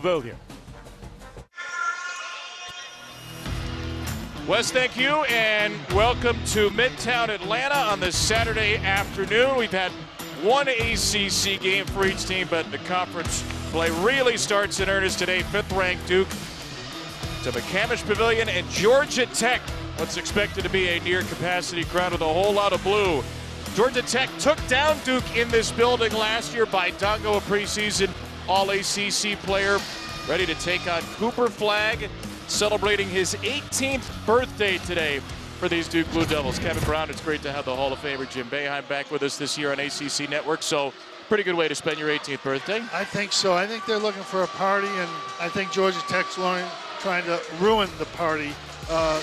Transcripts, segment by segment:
Pavilion. Wes, thank you, and welcome to Midtown Atlanta on this Saturday afternoon. We've had one ACC game for each team, but the conference play really starts in earnest today. 5th-ranked Duke to McCamish Pavilion, and Georgia Tech, what's expected to be a near-capacity crowd with a whole lot of blue. Georgia Tech took down Duke in this building last year by Dongo, a preseason All-ACC player, ready to take on Cooper Flagg, celebrating his 18th birthday today for these Duke Blue Devils. Kevin Brown, it's great to have the Hall of Famer Jim Boeheim back with us this year on ACC Network. So, pretty good way to spend your 18th birthday. I think so. I think they're looking for a party, and I think Georgia Tech's trying to ruin the party.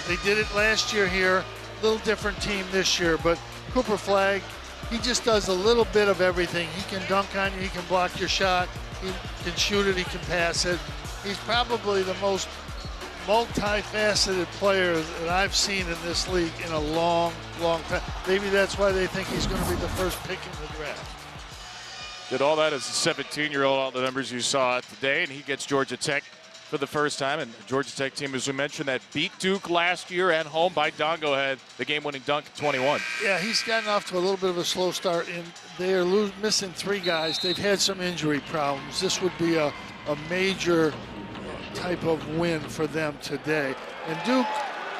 They did it last year here. A little different team this year, but Cooper Flagg, he just does a little bit of everything. He can dunk on you, he can block your shot, he can shoot it, he can pass it. He's probably the most multifaceted player that I've seen in this league in a long, long time. Maybe that's why they think he's going to be the first pick in the draft. Did all that as a 17-year-old, all the numbers you saw today, and he gets Georgia Tech for the first time. And the Georgia Tech team, as we mentioned, that beat Duke last year at home by Dongo, had the game-winning dunk at 21. Yeah, he's gotten off to a little bit of a slow start, and they are missing 3 guys. They've had some injury problems. This would be a major type of win for them today. And Duke,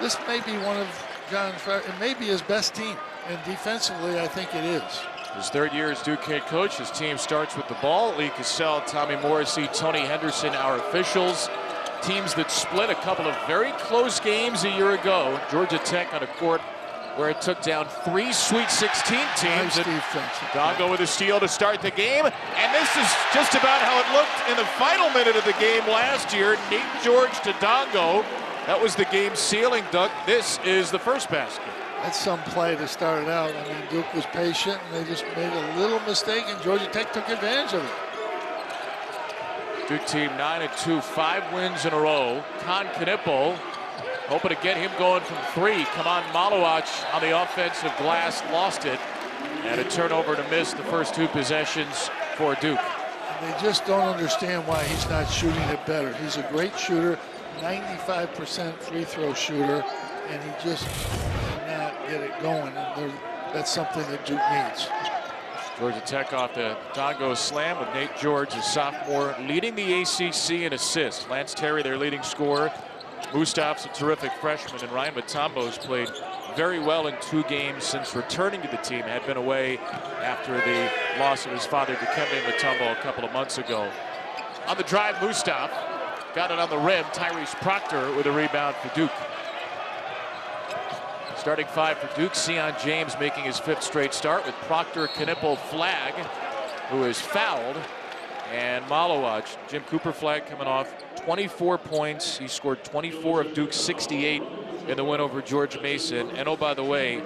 this may be one of it may be his best team, and defensively I think it is. His 3rd year as Duke head coach. His team starts with the ball. Lee Cassell, Tommy Morrissey, Tony Henderson, our officials. Teams that split a couple of very close games a year ago. Georgia Tech on a court where it took down 3 Sweet 16 teams. Nice defense. Dongo with a steal to start the game. And this is just about how it looked in the final minute of the game last year. Nate George to Dongo. That was the game-sealing dunk. This is the first basket. That's some play to start it out. I mean, Duke was patient, and they just made a little mistake, and Georgia Tech took advantage of it. Duke team 9-2, 5 wins in a row. Con Knippel hoping to get him going from 3. Kaman Malawach on the offensive glass, lost it. And a turnover to miss the first 2 possessions for Duke. And they just don't understand why he's not shooting it better. He's a great shooter, 95% free throw shooter, and he just cannot get it going. And that's something that Duke needs. Georgia Tech off the Dongo slam with Nate George, a sophomore, leading the ACC in assists. Lance Terry, their leading scorer. Mustaf's a terrific freshman, and Ryan Mutombo's played very well in 2 games since returning to the team. Had been away after the loss of his father, Dikembe Mutombo, a couple of months ago. On the drive, Mustaf got it on the rim. Tyrese Proctor with a rebound for Duke. Starting 5 for Duke, Sion James making his 5th straight start with Proctor, Knippel, Flagg, who is fouled, and Malawach. Jim Cooper Flagg coming off 24 points. He scored 24 of Duke's 68 in the win over George Mason. And oh, by the way,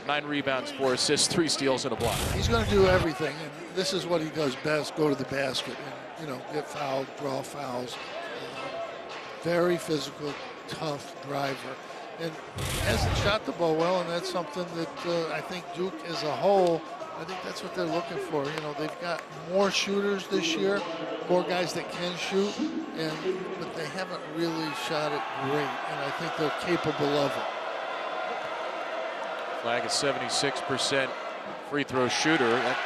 9 rebounds, 4 assists, 3 steals, and a block. He's going to do everything, and this is what he does best: go to the basket and, get fouled, draw fouls. Very physical, tough driver. And hasn't shot the ball well, and that's something that I think Duke as a whole, I think that's what they're looking for. They've got more shooters this year, more guys that can shoot, but they haven't really shot it great, and I think they're capable of it. Flagg is 76% free throw shooter. That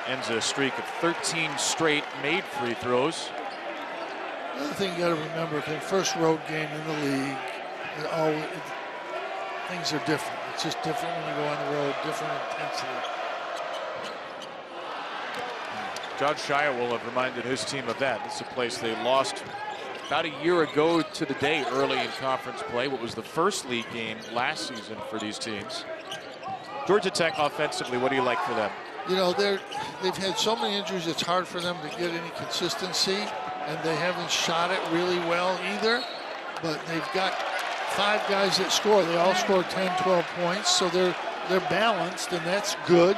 ends a streak of 13 straight made free throws. The other thing you got to remember, the first road game in the league, things are different. It's just different when you go on the road, different intensity. John Shire will have reminded his team of that. This is a place they lost about a year ago to the day early in conference play. What was the first league game last season for these teams. Georgia Tech offensively, what do you like for them? They've had so many injuries, it's hard for them to get any consistency, and they haven't shot it really well either. But they've got 5 guys that score. They all score 10, 12 points, so they're balanced, and that's good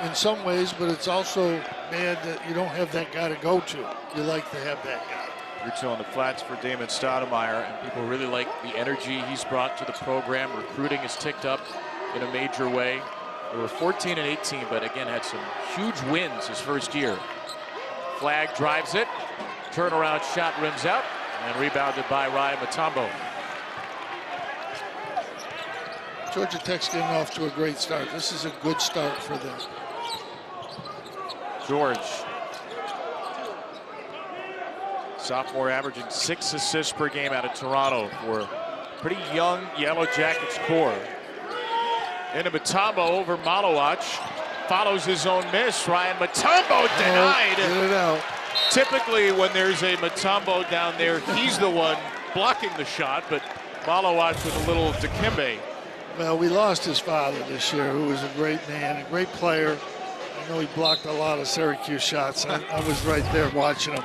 in some ways, but it's also bad that you don't have that guy to go to. You like to have that guy. Russo on the flats for Damon Stoudemire, and people really like the energy he's brought to the program. Recruiting has ticked up in a major way. They were 14 and 18, but again had some huge wins his first year. Flagg drives it. Turnaround shot rims out. And rebounded by Ryan Mutombo. Georgia Tech's getting off to a great start. This is a good start for them. George, sophomore, averaging 6 assists per game out of Toronto for pretty young Yellow Jackets core. Into Mutombo over Malowacz. Follows his own miss. Ryan Mutombo denied. Get it out. Typically, when there's a Mutombo down there, he's the one blocking the shot, but Malowacz with a little Dikembe. Well, we lost his father this year, who was a great man, a great player. I know he blocked a lot of Syracuse shots. I was right there watching him.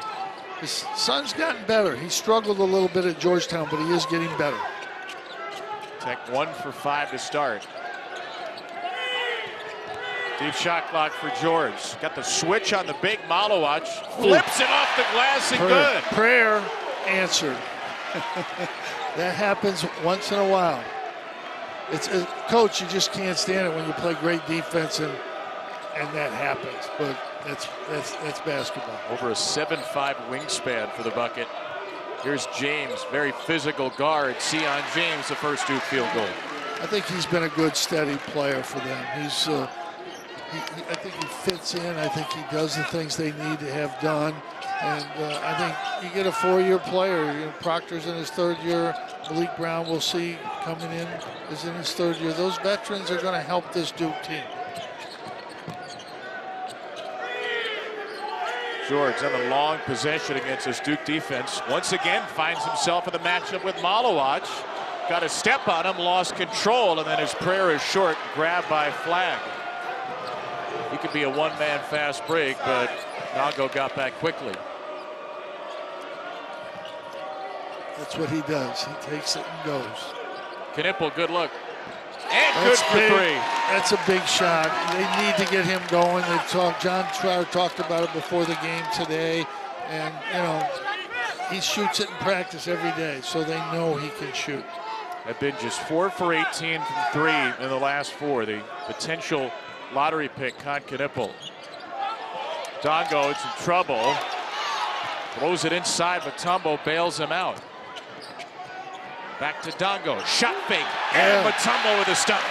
His son's gotten better. He struggled a little bit at Georgetown, but he is getting better. Tech 1 for 5 to start. Deep shot clock for George. Got the switch on the big Malowacz. Flips it off the glass and good. Prayer answered. That happens once in a while. Coach, you just can't stand it when you play great defense and that happens. But that's basketball. Over a 7'5" wingspan for the bucket. Here's James, very physical guard. Sion James, the first Duke field goal. I think he's been a good, steady player for them. He's, I think he fits in. I think he does the things they need to have done. And I think you get a 4-year player. You know, Proctor's in his 3rd year. Malik Brown, we'll see, coming in, is in his 3rd year. Those veterans are going to help this Duke team. George on the long possession against this Duke defense. Once again finds himself in the matchup with Malowacz. Got a step on him, lost control, and then his prayer is short, grabbed by Flagg. He could be a one-man fast break, but Nago got back quickly. That's what he does. He takes it and goes. Knipple, good look. And good for 3. That's a big shot. They need to get him going. John Trower talked about it before the game today. And, you know, he shoots it in practice every day, so they know he can shoot. Have been just 4 for 18 from 3 in the last 4. The potential lottery pick, Con Knipple. Dongo in some trouble. Throws it inside, Mutombo bails him out. Back to Dongo. Shot fake. And Mutombo with a stop.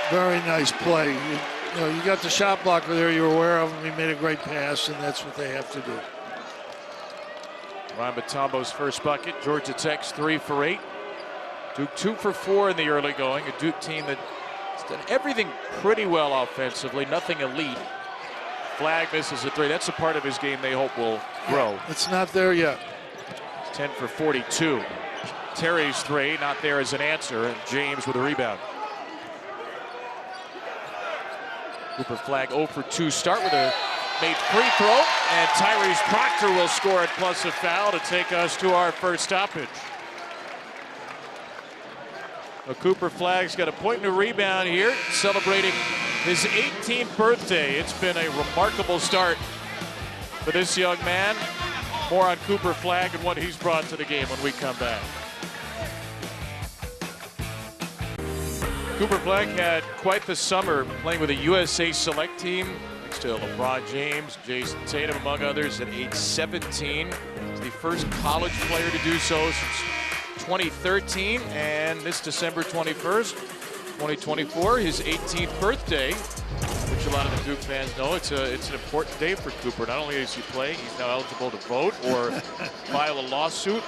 Very nice play. You got the shot blocker there. You're aware of him. He made a great pass, and that's what they have to do. Ryan Mutombo's first bucket. Georgia Tech's 3 for 8. Duke 2 for 4 in the early going. A Duke team that's done everything pretty well offensively. Nothing elite. Flagg misses a 3. That's a part of his game they hope will grow. Yeah, it's not there yet. It's 10 for 42. Terry's 3, not there as an answer, and James with a rebound. Cooper Flagg 0 for 2 start with a made free throw, and Tyrese Proctor will score it plus a foul to take us to our first stoppage. Well, Cooper Flagg's got a point and a rebound here, celebrating his 18th birthday. It's been a remarkable start for this young man. More on Cooper Flagg and what he's brought to the game when we come back. Cooper Flagg had quite the summer playing with a USA Select team next to LeBron James, Jason Tatum, among others, at age 17. He's the first college player to do so since 2013, and this December 21st, 2024, his 18th birthday, which a lot of the Duke fans know. It's an important day for Cooper. Not only is he playing, he's now eligible to vote or file a lawsuit,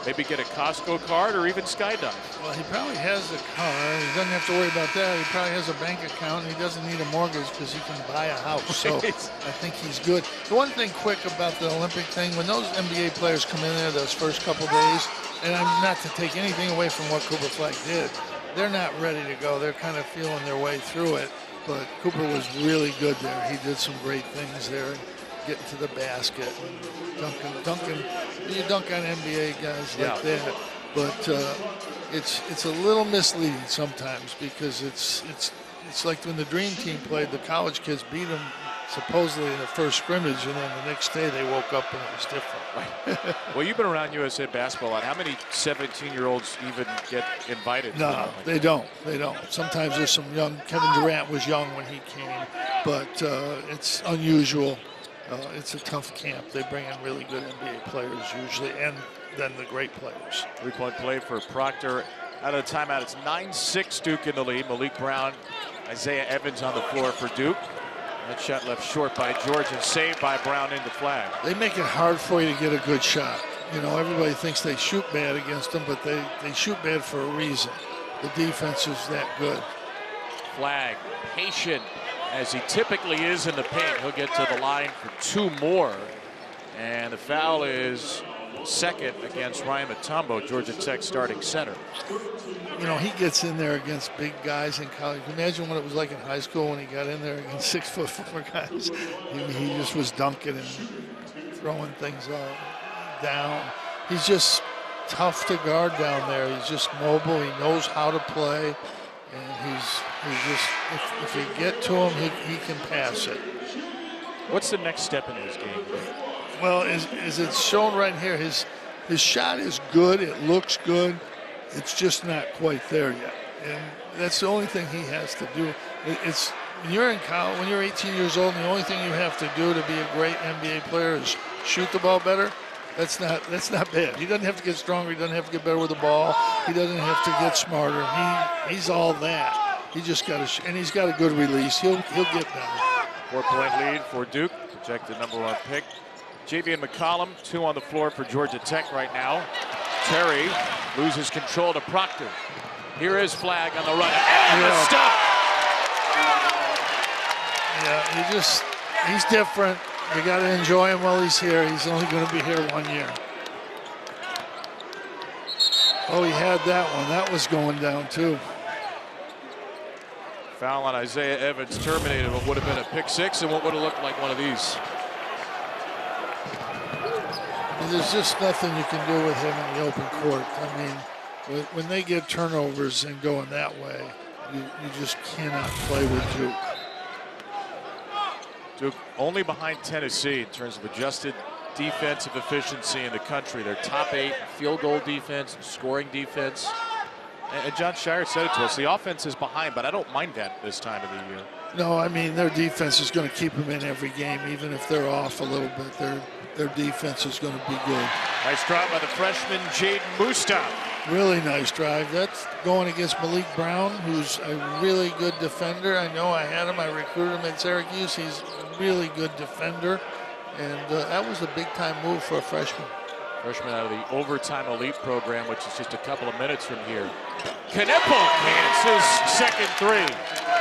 maybe get a Costco card or even skydive. Well, he probably has a car. He doesn't have to worry about that. He probably has a bank account, and he doesn't need a mortgage because he can buy a house. So I think he's good. The one thing quick about the Olympic thing, when those NBA players come in there those first couple days, and I'm not to take anything away from what Cooper Flagg did, they're not ready to go. They're kind of feeling their way through it. But Cooper was really good there. He did some great things there, getting to the basket, and dunking. You dunk on NBA guys like that, but it's a little misleading sometimes because it's like when the Dream Team played, the college kids beat them supposedly in the first scrimmage, and then the next day they woke up and it was different. Well, you've been around USA basketball a lot. How many 17-year-olds even get invited? No, they don't. They don't. Sometimes there's some young. Kevin Durant was young when he came, but it's unusual. It's a tough camp. They bring in really good NBA players usually, and than the great players. 3-point play for Proctor. Out of the timeout, it's 9-6 Duke in the lead. Malik Brown, Isaiah Evans on the floor for Duke. That shot left short by George and saved by Brown into flag. They make it hard for you to get a good shot. You know, everybody thinks they shoot bad against them, but they shoot bad for a reason. The defense is that good. Flag, patient as he typically is in the paint. He'll get to the line for 2 more. And the foul is second against Ryan Mutombo, Georgia Tech starting center. You know, he gets in there against big guys in college. Imagine what it was like in high school when he got in there against 6'4" guys. He just was dunking and throwing things down. He's just tough to guard down there. He's just mobile. He knows how to play. And he's just, if you get to him, he can pass it. What's the next step in his game? Well, as it's shown right here, his shot is good. It looks good. It's just not quite there yet. And that's the only thing he has to do. It's when you're in college, when you're 18 years old, and the only thing you have to do to be a great NBA player is shoot the ball better. That's not bad. He doesn't have to get stronger. He doesn't have to get better with the ball. He doesn't have to get smarter. He's all that. He just got to, and he's got a good release. He'll get better. 4-point lead for Duke. Projected #1 pick. Javian McCollum, 2 on the floor for Georgia Tech right now. Terry loses control to Proctor. Here is Flag on the run. And the stop. Yeah, he's different. You got to enjoy him while he's here. He's only going to be here 1 year. Oh, he had that one. That was going down too. Foul on Isaiah Evans terminated what would have been a pick 6 and what would have looked like one of these. There's just nothing you can do with him in the open court. I mean, when they get turnovers and going that way, you just cannot play with Duke. Duke only behind Tennessee in terms of adjusted defensive efficiency in the country. They're top 8 field goal defense, scoring defense. And John Shire said it to us, the offense is behind, but I don't mind that this time of the year. No, I mean, their defense is going to keep them in every game, even if they're off a little bit. Their defense is going to be good. Nice drive by the freshman, Jaden Mustaf. Really nice drive. That's going against Malik Brown, who's a really good defender. I know I had him. I recruited him at Syracuse. He's a really good defender. And that was a big-time move for a freshman. Freshman out of the Overtime Elite program, which is just a couple of minutes from here. Kneppel hits his second 3.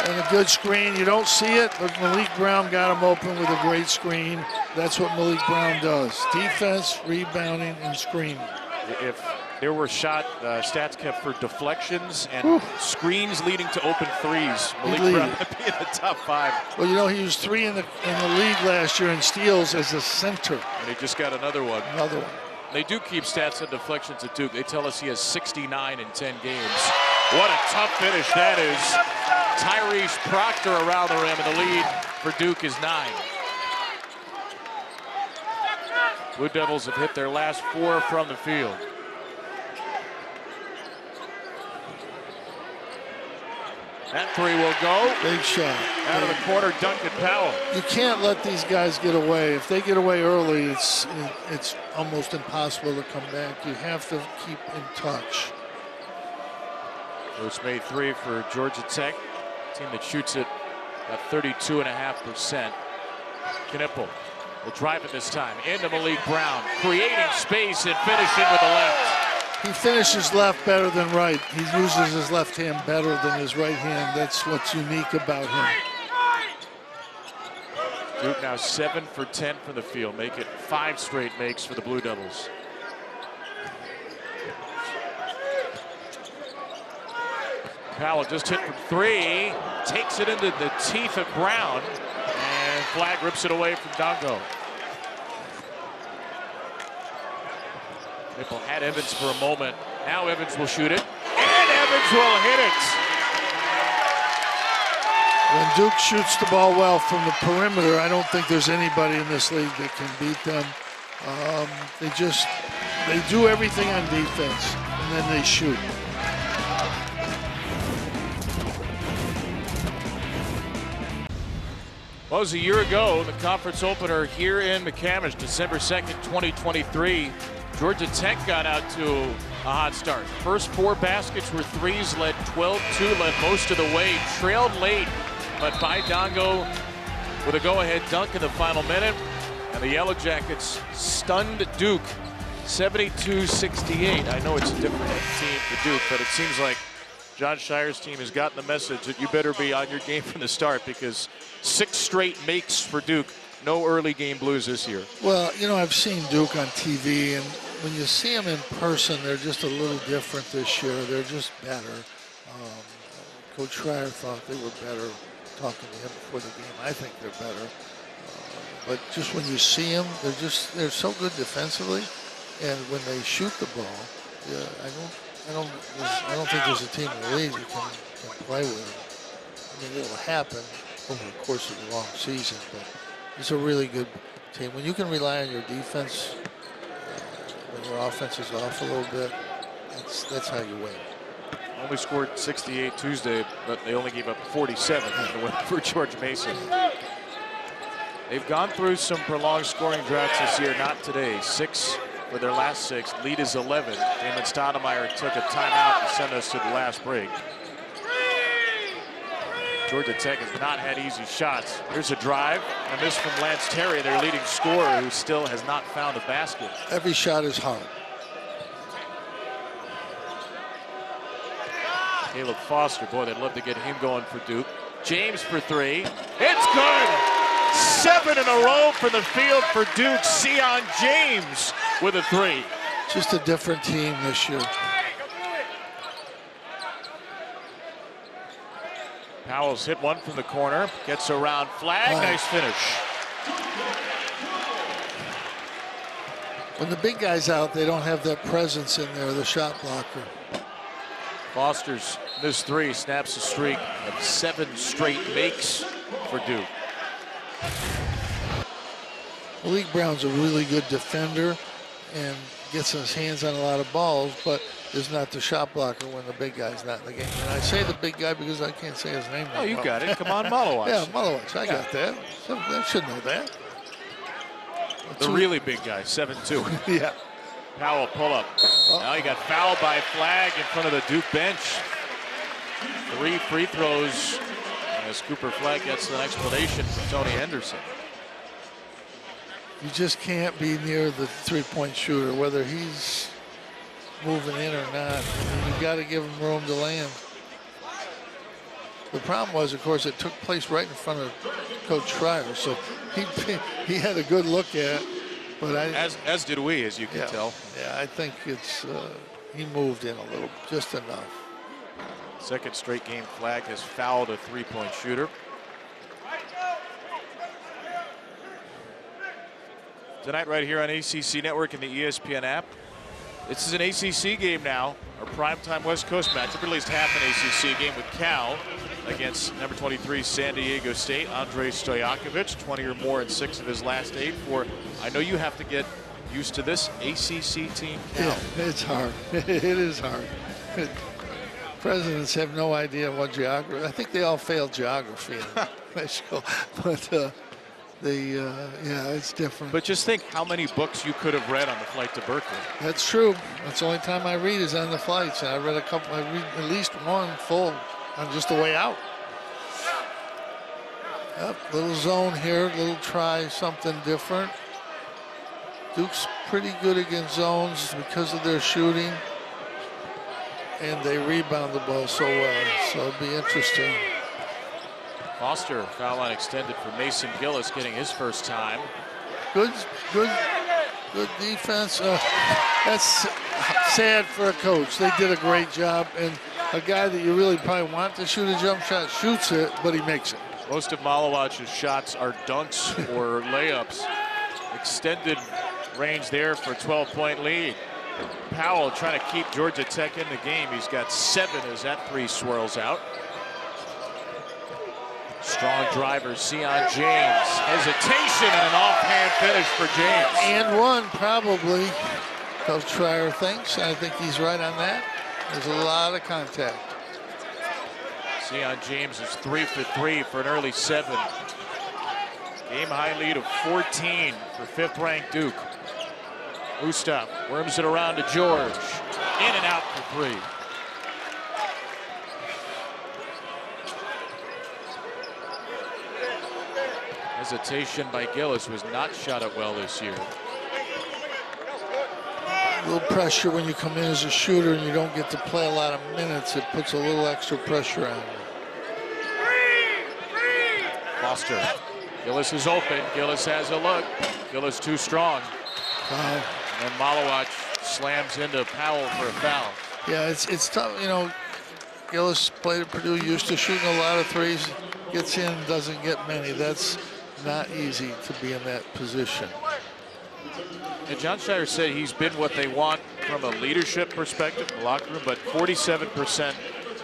And a good screen. You don't see it, but Malik Brown got him open with a great screen. That's what Malik Brown does. Defense, rebounding, and screening. If there were stats kept for deflections and screens leading to open 3s, Malik Brown would be in the top 5. Well, you know, he was 3 in the league last year in steals as a center. And he just got another one. Another one. They do keep stats on deflections at Duke. They tell us he has 69 in 10 games. What a tough finish that is. Tyrese Proctor around the rim, and the lead for Duke is 9. Blue Devils have hit their last 4 from the field. That 3 will go. Big shot. Out of the corner, Duncan Powell. You can't let these guys get away. If they get away early, it's almost impossible to come back. You have to keep in touch. First made 3 for Georgia Tech. Team that shoots it about 32.5%. Kneppel will drive it this time into Malik Brown, creating space and finishing with the left. He finishes left better than right. He uses his left hand better than his right hand. That's what's unique about him. Duke now 7 for 10 from the field. Make it 5 straight makes for the Blue Devils. Powell just hit from 3. Takes it into the teeth of Brown. And Flag rips it away from Dongo. Kneppel had Evans for a moment. Now Evans will shoot it. And Evans will hit it. When Duke shoots the ball well from the perimeter, I don't think there's anybody in this league that can beat them. They do everything on defense, and then they shoot. Well, it was a year ago, the conference opener here in McCamish, December 2nd, 2023. Georgia Tech got out to a hot start. First 4 baskets were threes, led 12-2, led most of the way, trailed late, but Baidongo with a go-ahead dunk in the final minute. And the Yellow Jackets stunned Duke 72-68. I know it's a different team for Duke, but it seems like Jon Scheyer's team has gotten the message that you better be on your game from the start, because 6 straight makes for Duke. No early game blues this year. Well, you know, I've seen Duke on TV, and when you see them in person, they're just a little different this year. They're just better. Coach Schreier thought they were better talking to him before the game. I think they're better. But just when you see them, they're so good defensively, and when they shoot the ball, I don't think there's a team in the league that can play with them. I mean, it'll happen over the course of the long season, but it's a really good team. When you can rely on your defense, when your offense is off a little bit, that's how you win. Only scored 68 Tuesday, but they only gave up 47 to win for George Mason. They've gone through some prolonged scoring droughts this year, not today. 6 for their last 6. Lead is 11. Damon Stoudemire took a timeout to send us to the last break. Georgia Tech has not had easy shots. Here's a drive, and this from Lance Terry, their leading scorer, who still has not found a basket. Every shot is hard. Caleb Foster, boy, they'd love to get him going for Duke. James for 3. It's good! 7 in a row from the field for Duke. Sion James with a 3. Just a different team this year. Powell's hit one from the corner, gets around Flag, nice finish. When the big guy's out, they don't have that presence in there, the shot blocker. Foster's missed 3, snaps a streak of 7 straight makes for Duke. Malik Brown's a really good defender and gets his hands on a lot of balls, but is not the shot blocker when the big guy's not in the game. And I say the big guy because I can't say his name. Oh, you got it. Come on, Malowacz. Yeah, Malowacz. I got that. I should know that. The really big guy, 7'2". Yeah. Powell pull up. Now he got fouled by Flag in front of the Duke bench. 3 free throws as Cooper Flag gets an explanation from Tony Henderson. You just can't be near the three-point shooter, whether he's moving in or not. I mean, you got to give him room to land. The problem was, of course, it took place right in front of Coach Schreier, so he had a good look at it. But as did we, as you can tell. Yeah, I think it's he moved in a little, just enough. Second straight game Flag has fouled a three-point shooter. Tonight right here on ACC Network and the ESPN app. This is an ACC game now, our primetime West Coast matchup, at least half an ACC game with Cal against number 23 San Diego State, Andrei Stojakovic, 20 or more in 6 of his last 8 for, I know you have to get used to this ACC team, Cal. Yeah, it's hard. It is hard. Presidents have no idea what geography, I think they all failed geography in high school, but yeah, it's different. But just think how many books you could have read on the flight to Berkeley. That's true. That's the only time I read is on the flights. And I read at least one full on just the way out. Yep, little zone here, little try something different. Duke's pretty good against zones because of their shooting. And they rebound the ball so well, so it'll be interesting. Foster, foul line extended for Mason Gillis, getting his first time. Good defense. That's sad for a coach. They did a great job, and a guy that you really probably want to shoot a jump shot shoots it, but he makes it. Most of Malawacz's shots are dunks or layups. Extended range there for a 12-point lead. Powell trying to keep Georgia Tech in the game. He's got 7 as that 3 swirls out. Strong driver, Sion James. Hesitation and an offhand finish for James. And one, probably. Coach Schreier thinks. I think he's right on that. There's a lot of contact. Sion James is 3 for 3 for an early 7. Game high lead of 14 for 5th-ranked Duke. Ustav worms it around to George. In and out for three. Hesitation by Gillis, was not shot it well this year. A little pressure when you come in as a shooter and you don't get to play a lot of minutes. It puts a little extra pressure on you. Foster. Gillis is open. Gillis has a look. Gillis too strong. Foul. And Malawach slams into Powell for a foul. Yeah, it's tough. You know, Gillis played at Purdue, used to shooting a lot of threes. Gets in, doesn't get many. That's not easy to be in that position. And Jon Scheyer said he's been what they want from a leadership perspective in the locker room, but 47%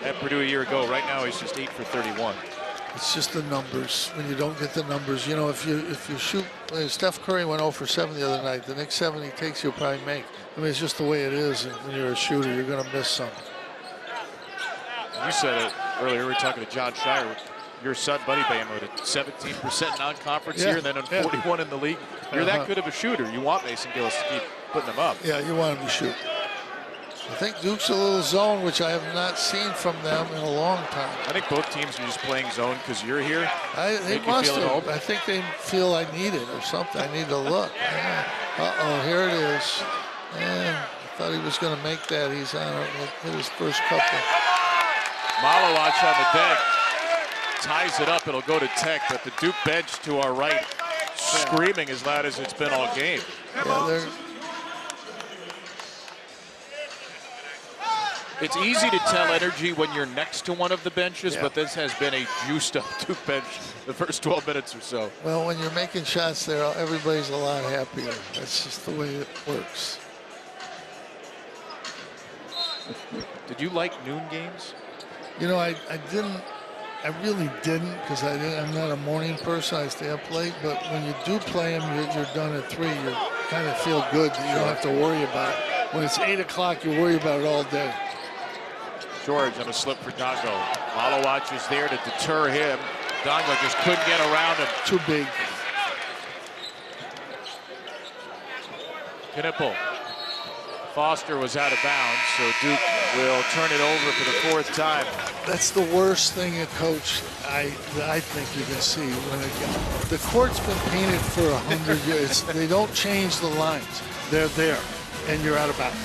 at Purdue a year ago. Right now he's just 8 for 31. It's just the numbers. When you don't get the numbers, you know, if you shoot, Steph Curry went 0 for 7 the other night. The next 7 he takes, you'll probably make. I mean, it's just the way it is. And when you're a shooter, you're going to miss some. You said it earlier. We were talking to Jon Scheyer. Your son, Buddy Bama, at 17% non-conference here, and then on 41 in the league. You're that good of a shooter. You want Mason Gillis to keep putting them up. Yeah, you want him to shoot. I think Duke's a little zone, which I have not seen from them in a long time. I think both teams are just playing zone because you're here. They must have. I think they feel I need it or something. I need to look. Uh-oh, here it is. I thought he was going to make that. He's on it. Hit his first couple. Malawach on the deck. Ties it up. It'll go to Tech, but the Duke bench to our right screaming as loud as it's been all game. Yeah, it's easy to tell energy when you're next to one of the benches, but this has been a juiced-up Duke bench the first 12 minutes or so. Well, when you're making shots there, everybody's a lot happier. That's just the way it works. Did you like noon games? You know, I didn't. I really didn't, because I'm not a morning person. I stay up late. But when you do play them, you're done at 3. You kind of feel good that you don't have to worry about it. When it's 8 o'clock, you worry about it all day. George on a slip for Dongo. Malawach is there to deter him. Dongo just couldn't get around him. Too big. Knipple. Foster was out of bounds, so Duke will turn it over for the 4th time. That's the worst thing a coach I think you can see when the court's been painted for 100 years. They don't change the lines. They're there, and you're out of bounds.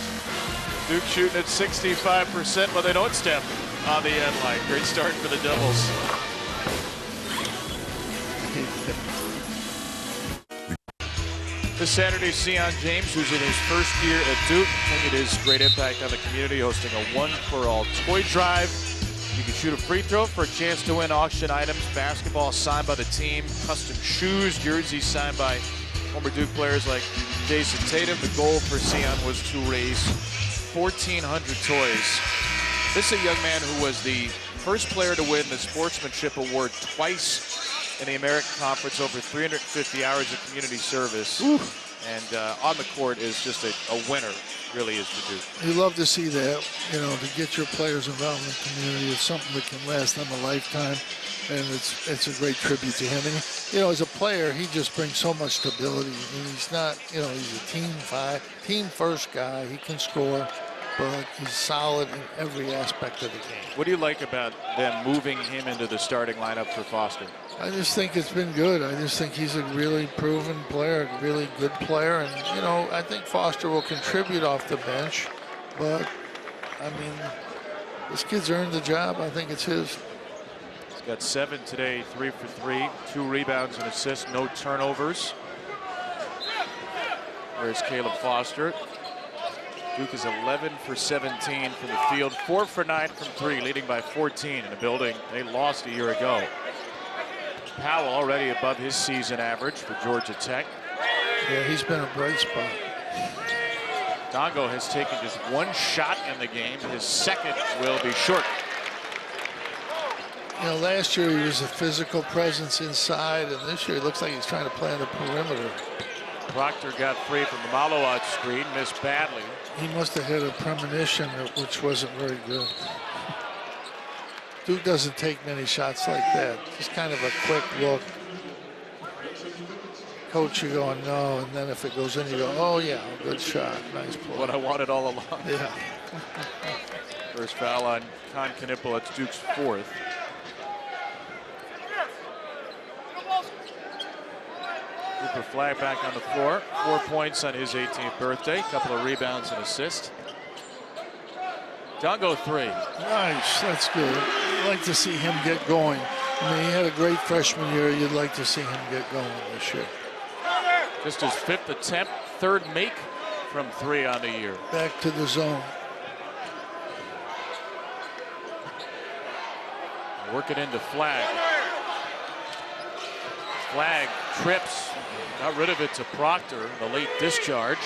Duke shooting at 65%, but they don't step on the end line. Great start for the Devils. This Saturday, Sion James, who's in his first year at Duke, making his great impact on the community, hosting a one-for-all toy drive. You can shoot a free throw for a chance to win auction items, basketball signed by the team, custom shoes, jerseys signed by former Duke players like Jason Tatum. The goal for Sion was to raise 1,400 toys. This is a young man who was the first player to win the Sportsmanship Award twice in the American Conference, over 350 hours of community service. Ooh. And on the court is just a winner, really is to do. You love to see that, you know, to get your players involved in the community. It's something that can last them a lifetime, and it's a great tribute to him. And, you know, as a player, he just brings so much stability. And he's not, you know, he's a team first guy. He can score, but he's solid in every aspect of the game. What do you like about them moving him into the starting lineup for Foster? I just think it's been good. I just think he's a really proven player, a really good player. And, you know, I think Foster will contribute off the bench. But, I mean, this kid's earned the job. I think it's his. He's got 7 today, 3 for 3, 2 rebounds and assists, no turnovers. There's Caleb Foster. Duke is 11 for 17 from the field, 4 for 9 from 3, leading by 14 in a building they lost a year ago. Powell already above his season average for Georgia Tech. Yeah, he's been a bright spot. Dongo has taken just 1 shot in the game. His second will be short. You know, last year he was a physical presence inside, and this year it looks like he's trying to play on the perimeter. Proctor got free from the Malawach screen, missed badly. He must have had a premonition, which wasn't very good. Duke doesn't take many shots like that. Just kind of a quick look. coach, you're going, no, and then if it goes in, you go, oh, yeah, good shot, nice play. What I wanted all along. Yeah. First foul on Con Knipple. That's Duke's 4th. Cooper Flagg back on the floor. 4 points on his 18th birthday. Couple of rebounds and assists. Dongo 3. Nice, that's good. You'd like to see him get going. I mean, he had a great freshman year. You'd like to see him get going this year. Just his 5th attempt, 3rd make from 3 on the year. Back to the zone. Work it into Flagg. Flagg trips, got rid of it to Proctor, the late discharge.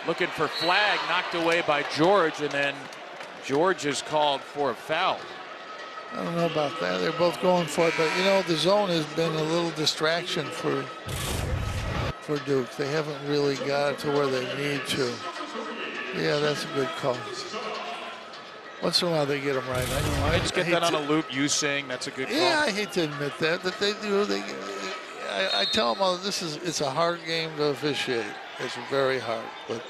Looking for Flagg, knocked away by George, and then George is called for a foul. I don't know about that. They're both going for it, but you know, the zone has been a little distraction for Duke. They haven't really got it to where they need to. Yeah, that's a good call. Once in a while they get them right. I know. I just get that on a loop. You saying that's a good call. Yeah, I hate to admit that they do. I tell them all it's a hard game to officiate. It's very hard, but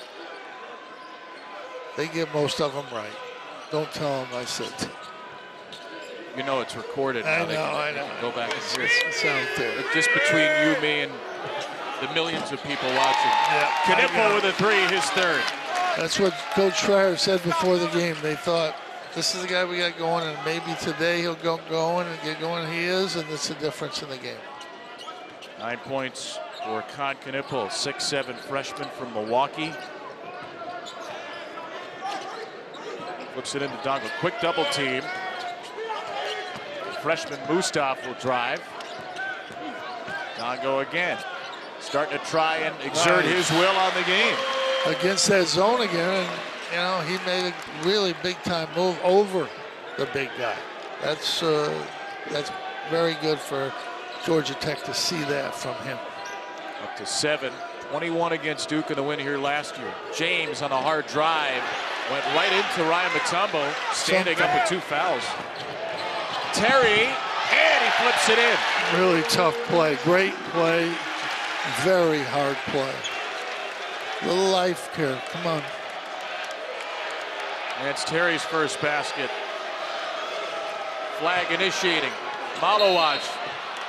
they get most of them right. Don't tell them I said. You know it's recorded. I now. know. Go back and hear it. It's out there. Just between you, me, and the millions of people watching. Yeah, Knipple with a 3, his 3rd. That's what Coach Schreier said before the game. They thought, this is the guy we got going, and maybe today he'll go going and get going. He is, and it's the difference in the game. 9 points for Con Knipple, 6'7" freshman from Milwaukee. Flips it into Dongo. Quick double team. Freshman Mustaf will drive. Dongo again. Starting to try and exert his will on the game. Against that zone again, and you know, he made a really big time move over the big guy. That's very good for Georgia Tech to see that from him. Up to 7, 21 against Duke in the win here last year. James on a hard drive went right into Ryan Mutombo, standing up with 2 fouls. Terry, and he flips it in. Really tough play, great play, very hard play. Little life here, come on. That's Terry's first basket. Flagg initiating. Malowaj.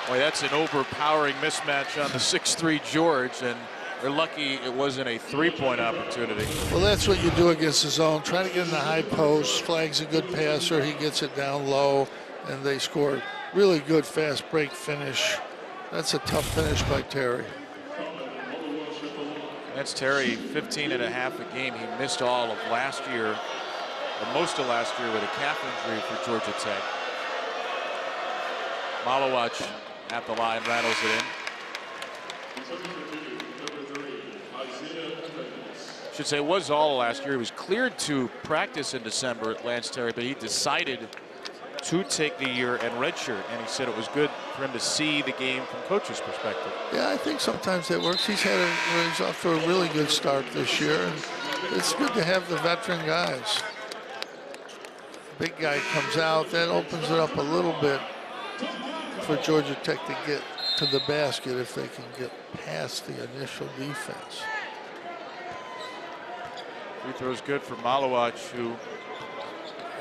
Boy, that's an overpowering mismatch on the 6'3" George, and they're lucky it wasn't a 3-point opportunity. Well, that's what you do against the zone. Try to get in the high post. Flagg's a good passer. He gets it down low, and they score. Really good fast break finish. That's a tough finish by Terry. That's Terry, 15 and a half a game. He missed all of last year, or most of last year, with a calf injury for Georgia Tech. Malowaj at the line, rattles it in. Should say it was all last year. He was cleared to practice in December at Lance Terry, but he decided to take the year and redshirt, and he said it was good for him to see the game from coach's perspective. Yeah, I think sometimes that works. He's off to a really good start this year, and it's good to have the veteran guys. Big guy comes out, that opens it up a little bit for Georgia Tech to get to the basket if they can get past the initial defense. Free throw's good for Malowaj, who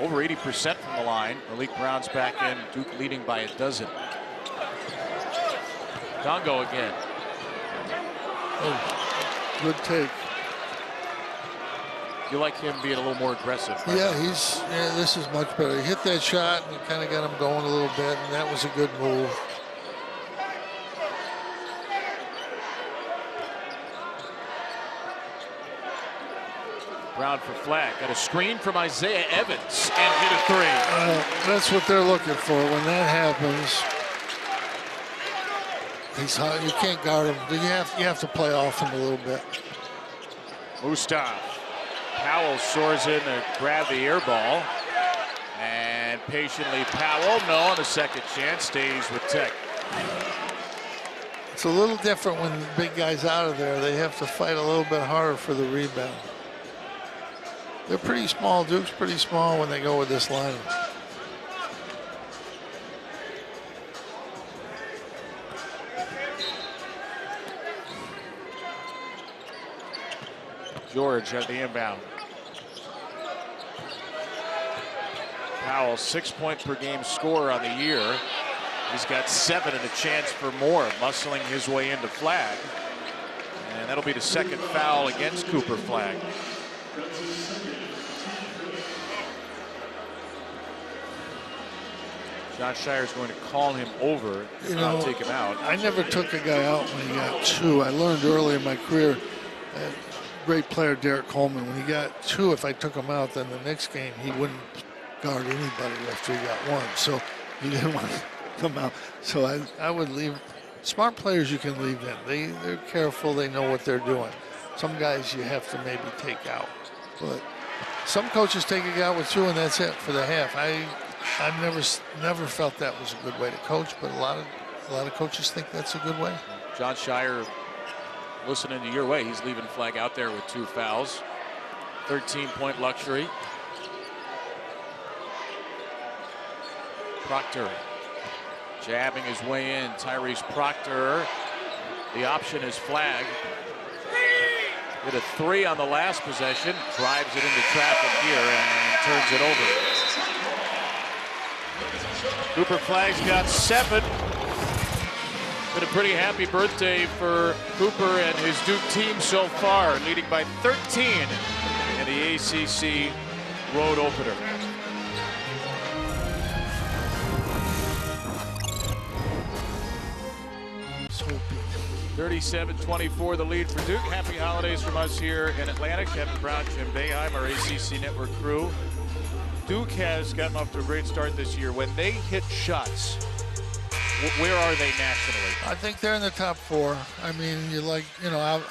over 80% from the line. Malik Brown's back in, Duke leading by a dozen. Dongo again. Oh, good take. You like him being a little more aggressive. Right? Yeah, this is much better. He hit that shot and kind of got him going a little bit, and that was a good move. Brown for Flagg. Got a screen from Isaiah Evans and hit a 3. That's what they're looking for. When that happens, he's hot. You can't guard him. You have to play off him a little bit. Mustaf. Powell soars in to grab the air ball. And patiently Powell, no, on the second chance, stays with Tech. It's a little different when the big guy's out of there. They have to fight a little bit harder for the rebound. They're pretty small. Duke's pretty small when they go with this lineup. George at the inbound. Powell, 6-point per game scorer on the year. He's got 7 and a chance for more, muscling his way into Flagg. And that'll be the second foul against Cooper Flagg. Jon Scheyer's going to call him over, not take him out. I never took a guy out when he got 2. I learned early in my career, great player Derek Coleman, when he got 2, if I took him out, then the next game he wouldn't guard anybody after he got 1. So he didn't want to come out. So I would leave. Smart players you can leave in. They're careful. They know what they're doing. Some guys you have to maybe take out. But some coaches take a guy with 2 and that's it for the half. I've never felt that was a good way to coach, but a lot of coaches think that's a good way. Jon Scheyer, listening to your way, he's leaving Flagg out there with 2 fouls. 13-point luxury. Proctor jabbing his way in. Tyrese Proctor. The option is Flagg. Hit a 3 on the last possession. Drives it into traffic here and turns it over. Cooper Flagg's got 7. Been a pretty happy birthday for Cooper and his Duke team so far, leading by 13 in the ACC road opener. So 37-24 the lead for Duke. Happy holidays from us here in Atlanta. Kevin Brown, Jim Boeheim, our ACC Network crew. Duke has gotten off to a great start this year. When they hit shots, where are they nationally? I think they're in the top 4. I mean,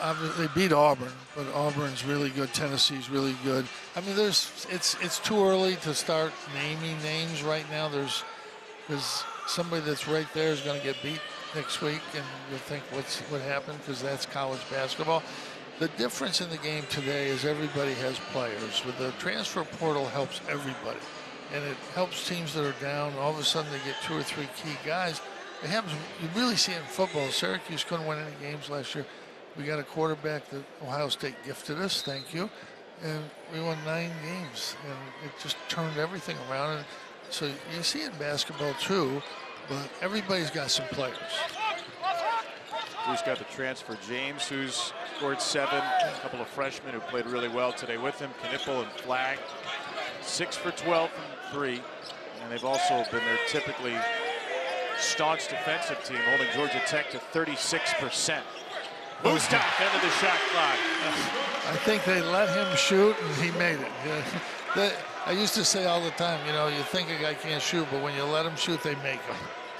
obviously they beat Auburn, but Auburn's really good. Tennessee's really good. I mean, it's too early to start naming names right now. Because somebody that's right there is going to get beat next week, and you'll think what happened, because that's college basketball. The difference in the game today is everybody has players. With the transfer portal helps everybody. And it helps teams that are down. All of a sudden they get 2 or 3 key guys. It happens, you really see it in football. Syracuse couldn't win any games last year. We got a quarterback that Ohio State gifted us, thank you. And we won 9 games. And it just turned everything around. And so you see it in basketball too, but everybody's got some players. Who's got the transfer? James, who's scored 7. A couple of freshmen who played really well today with him. Knipple and Flagg. 6 for 12 from 3. And they've also been their typically staunch defensive team, holding Georgia Tech to 36%. Mustaf ended the shot clock. I think they let him shoot, and he made it. I used to say all the time, you think a guy can't shoot, but when you let him shoot, they make him.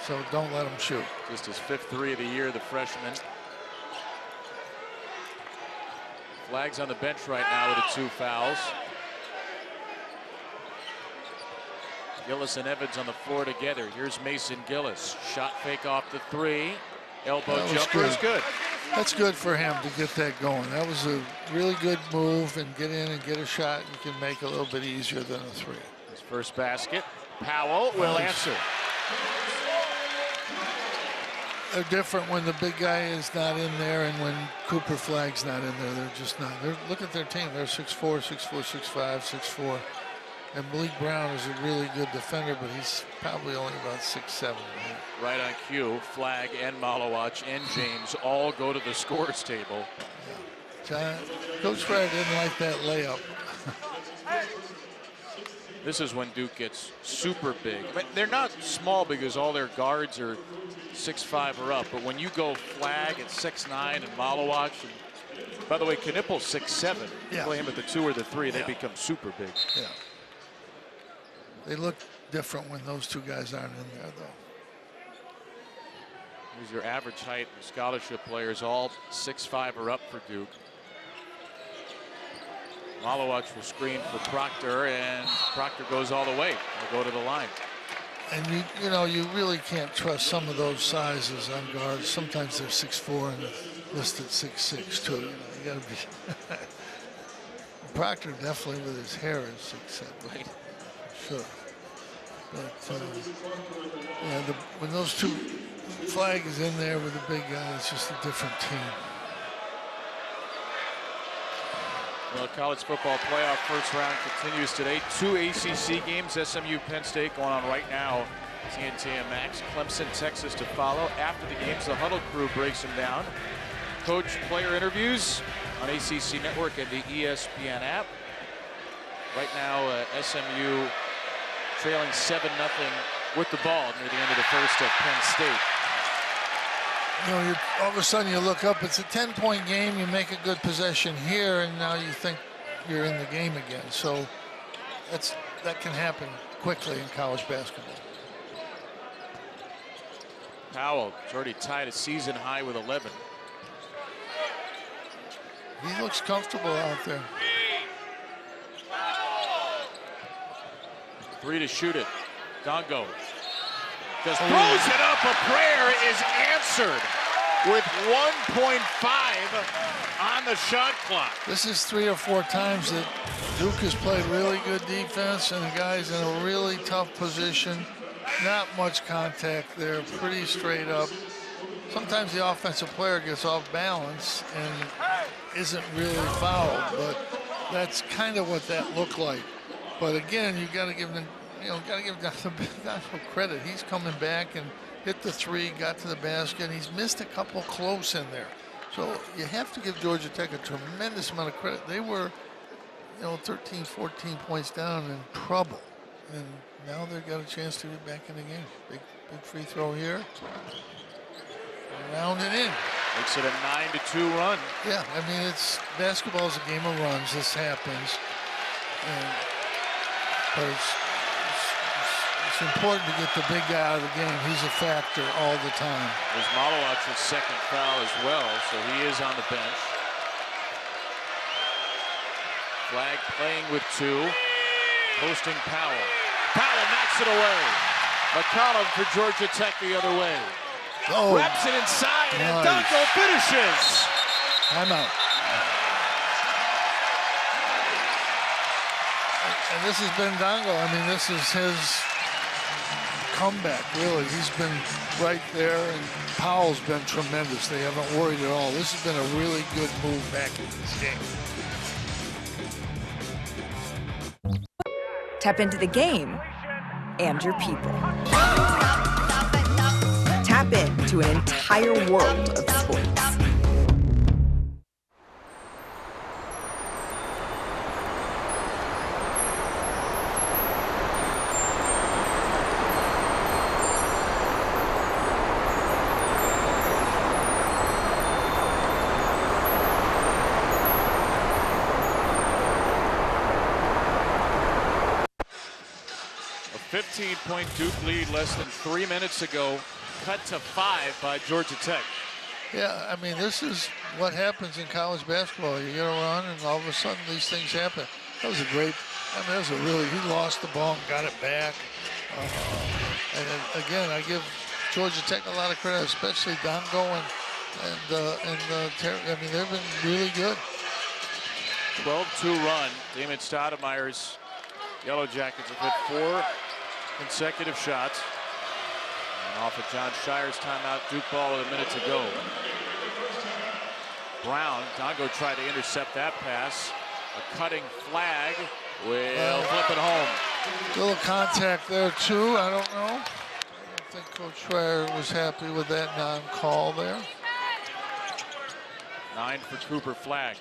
So don't let him shoot. Just his 5th 3 of the year, the freshman. Flagg's on the bench right now with the 2 fouls. Gillis and Evans on the floor together. Here's Mason Gillis. Shot fake off the 3. Elbow jumper is good. That's good for him to get that going. That was a really good move, and get in and get a shot you can make a little bit easier than a 3. His first basket. Powell will answer. They're different when the big guy is not in there, and when Cooper Flagg's not in there. They're just not. Look at their team. They're 6'4", 6'4", 6'5", 6'4". And Malik Brown is a really good defender, but he's probably only about 6'7". Right on cue, Flagg and Malowacz and James all go to the scores table. Yeah. Coach Fryer didn't like that layup. This is when Duke gets super big. But they're not small because all their guards are 6'5" or up. But when you go Flagg at 6'9" and Malowacz, and by the way, Knipple's 6'7". You play him at the 2 or the 3, they become super big. Yeah. They look different when those 2 guys aren't in there, though. Here's your average height and scholarship players, all 6'5" or up for Duke. Malowacz will screen for Proctor, and Proctor goes all the way. He'll go to the line. And you really can't trust some of those sizes on guards. Sometimes they're 6'4" and listed 6'6" too. You got to be. Proctor definitely with his hair is 6'7". Right. Sure. But when those 2 Flagg is in there with the big guy, it's just a different team. Well, college football playoff first round continues today. 2 ACC games, SMU, Penn State going on right now. TNT and Max, Clemson, Texas to follow. After the games, the Huddle crew breaks them down. Coach player interviews on ACC Network and the ESPN app. Right now, SMU trailing 7-0 with the ball near the end of the first at Penn State. You know, all of a sudden you look up, it's a 10-point game, you make a good possession here, and now you think you're in the game again. So that can happen quickly in college basketball. Powell has already tied a season high with 11. He looks comfortable out there. 3 to shoot it. Dongo just throws it up. A prayer is answered with 1.5 on the shot clock. This is 3 or 4 times that Duke has played really good defense and the guy's in a really tough position. Not much contact there, pretty straight up. Sometimes the offensive player gets off balance and isn't really fouled, but that's kind of what that looked like. But again, you got to give him, Dongo credit. He's coming back and hit the 3, got to the basket. He's missed a couple close in there. So you have to give Georgia Tech a tremendous amount of credit. They were, 13, 14 points down in trouble. And now they've got a chance to get back in the game. Big free throw here. Round it in. Makes it a 9-2 run. Yeah, I mean, basketball's a game of runs. This happens. But it's important to get the big guy out of the game. He's a factor all the time. There's Malowac's second foul as well, so he is on the bench. Flag playing with 2. Posting Powell. Powell knocks it away. McCollum for Georgia Tech the other way. Wraps it inside, and Dongo finishes. I'm out. And this has been Dongo. I mean, this is his comeback, really. He's been right there, and Powell's been tremendous. They haven't worried at all. This has been a really good move back in this game. Tap into the game and your people. Tap into an entire world of sports. A 15-point Duke lead less than 3 minutes ago. Cut to 5 by Georgia Tech. Yeah, I mean, this is what happens in college basketball. You get a run, and all of a sudden these things happen. That was a great, he lost the ball and got it back. And again, I give Georgia Tech a lot of credit, especially Dongo and they've been really good. 12-2 run. Damon Stoudemire's Yellow Jackets have hit 4 consecutive shots. And off of John Shire's timeout, Duke ball with a minute to go. Brown, Dongo tried to intercept that pass. A cutting flag will flip it home. Little contact there too, I don't know. I don't think Coach Schreier was happy with that non-call there. 9 for Cooper flag.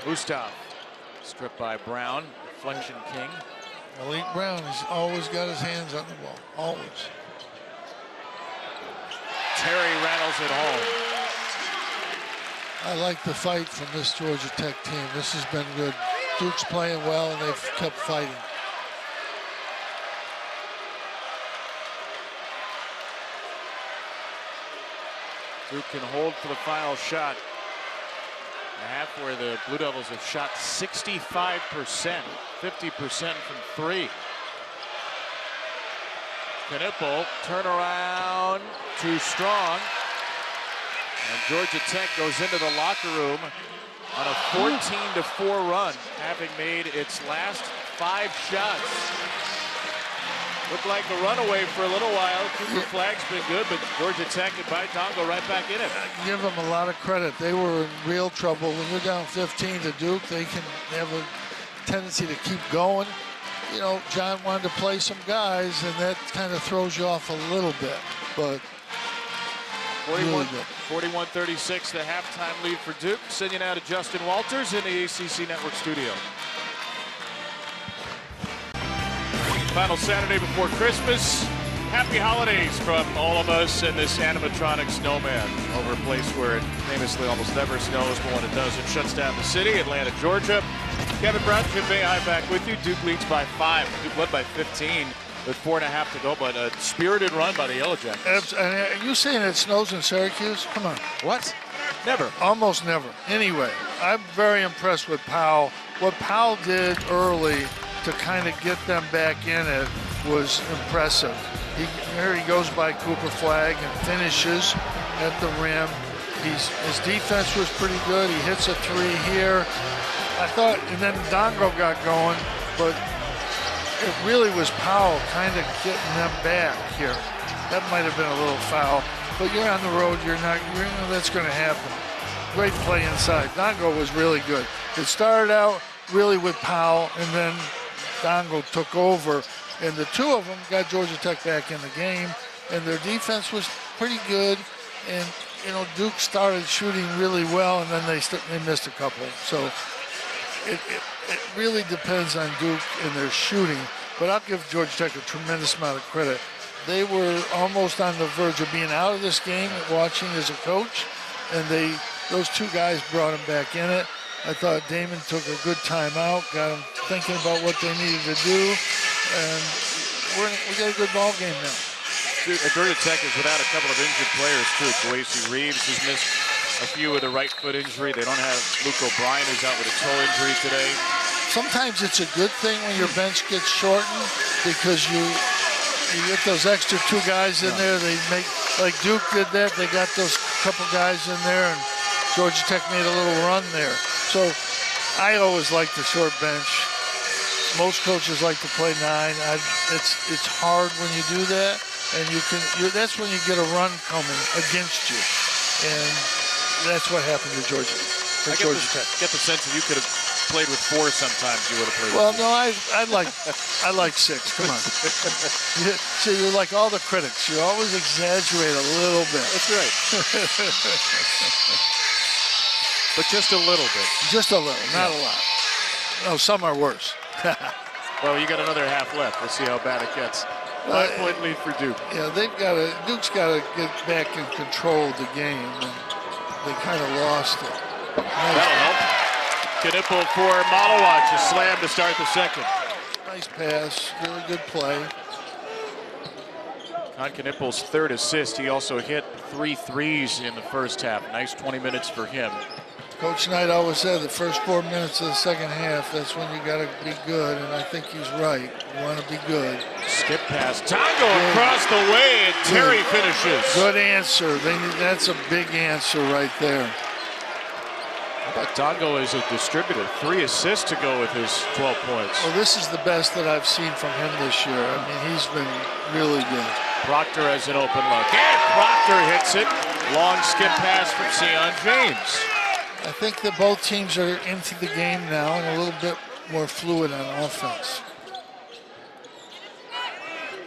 Gustav stripped by Brown, deflection king. Malik Brown, he's always got his hands on the ball, always. Terry rattles it home. I like the fight from this Georgia Tech team. This has been good. Duke's playing well, and they've kept fighting. Duke can hold for the final shot. A half where the Blue Devils have shot 65%, 50% from 3. Knipple, turnaround, too strong. And Georgia Tech goes into the locker room on a 14-4 run, having made its last 5 shots. Looked like a runaway for a little while. Cooper Flagg's been good, but Georgia Tech and by Dongo right back in it. Give them a lot of credit. They were in real trouble. When you're down 15 to Duke, they have a tendency to keep going. You know, John wanted to play some guys, and that kind of throws you off a little bit. But 41-36, the halftime lead for Duke. Sending you now to Justin Walters in the ACC Network studio. Final Saturday before Christmas. Happy holidays from all of us in this animatronic snowman over a place where it famously almost never snows, but when it does, it shuts down the city. Atlanta, Georgia. Kevin Brown, Jim Boeheim back with you. Duke leads by 5. Duke led by 15 with 4.5 to go, but a spirited run by the Yellow Jackets. Are you saying it snows in Syracuse? Come on. What? Never. Almost never. Anyway, I'm very impressed with Powell. What Powell did early to kind of get them back in it was impressive. Here he goes by Cooper Flagg and finishes at the rim. His defense was pretty good. He hits a 3 here. I thought, and then Dongo got going, but it really was Powell kind of getting them back here. That might have been a little foul, but you're on the road. You know that's going to happen. Great play inside. Dongo was really good. It started out really with Powell, and then Dongo took over, and the two of them got Georgia Tech back in the game, and their defense was pretty good, and you know Duke started shooting really well, and then they missed a couple. So it really depends on Duke and their shooting, but I'll give Georgia Tech a tremendous amount of credit. They were almost on the verge of being out of this game, watching as a coach, and those two guys brought him back in it. I thought Damon took a good timeout, got them thinking about what they needed to do, and we got a good ball game now. Georgia Tech is without a couple of injured players too. Kowacie Reeves has missed a few with a right foot injury. They don't have Luke O'Brien, who's out with a toe injury today. Sometimes it's a good thing when your bench gets shortened because you get those extra two guys in there. They make, like Duke did that. They got those couple guys in there, and Georgia Tech made a little run there. So I always like the short bench. Most coaches like to play 9. It's hard when you do that, and that's when you get a run coming against you, and that's what happened to Georgia Tech. Get the sense that you could have played with 4 sometimes. You would have played. Well, with no, I like 6. Come on. See, you're like all the critics. You always exaggerate a little bit. That's right. But just a little bit. Just a little, not a lot. No, some are worse. Well, you got another half left. We'll see how bad it gets. 5-point lead for Duke. Yeah, Duke's got to get back in control of the game, and they kind of lost it. That'll help. Knipple for Malawach, a slam to start the second. Nice pass, really good play. On Knipple's 3rd assist, he also hit 3 threes in the first half. Nice 20 minutes for him. Coach Knight always said the first 4 minutes of the second half, that's when you got to be good, and I think he's right. You want to be good. Skip pass. Dongo across the way, and Terry finishes. Good answer. That's a big answer right there. How about Dongo as a distributor? 3 assists to go with his 12 points. Well, this is the best that I've seen from him this year. I mean, he's been really good. Proctor has an open look. And Proctor hits it. Long skip pass from Sion James. I think that both teams are into the game now and a little bit more fluid on offense.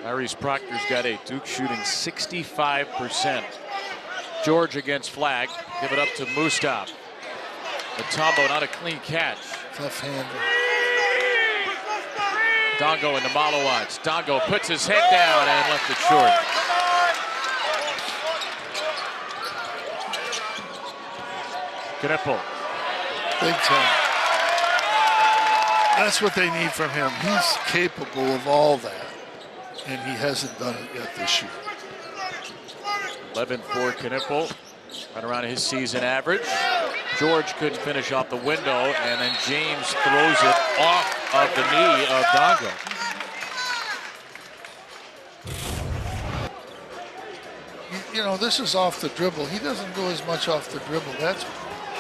Tyrese Proctor's got 8. Duke shooting 65%. George against Flagg. Give it up to Mustaf. Mutombo, not a clean catch. Tough handle. Dongo into Malawach. Dongo puts his head down and left it short. Knipple. Big time. That's what they need from him. He's capable of all that, and he hasn't done it yet this year. 11 for Knipple, right around his season average. George couldn't finish off the window, and then James throws it off of the knee of Dongo. You know, this is off the dribble. He doesn't do as much off the dribble.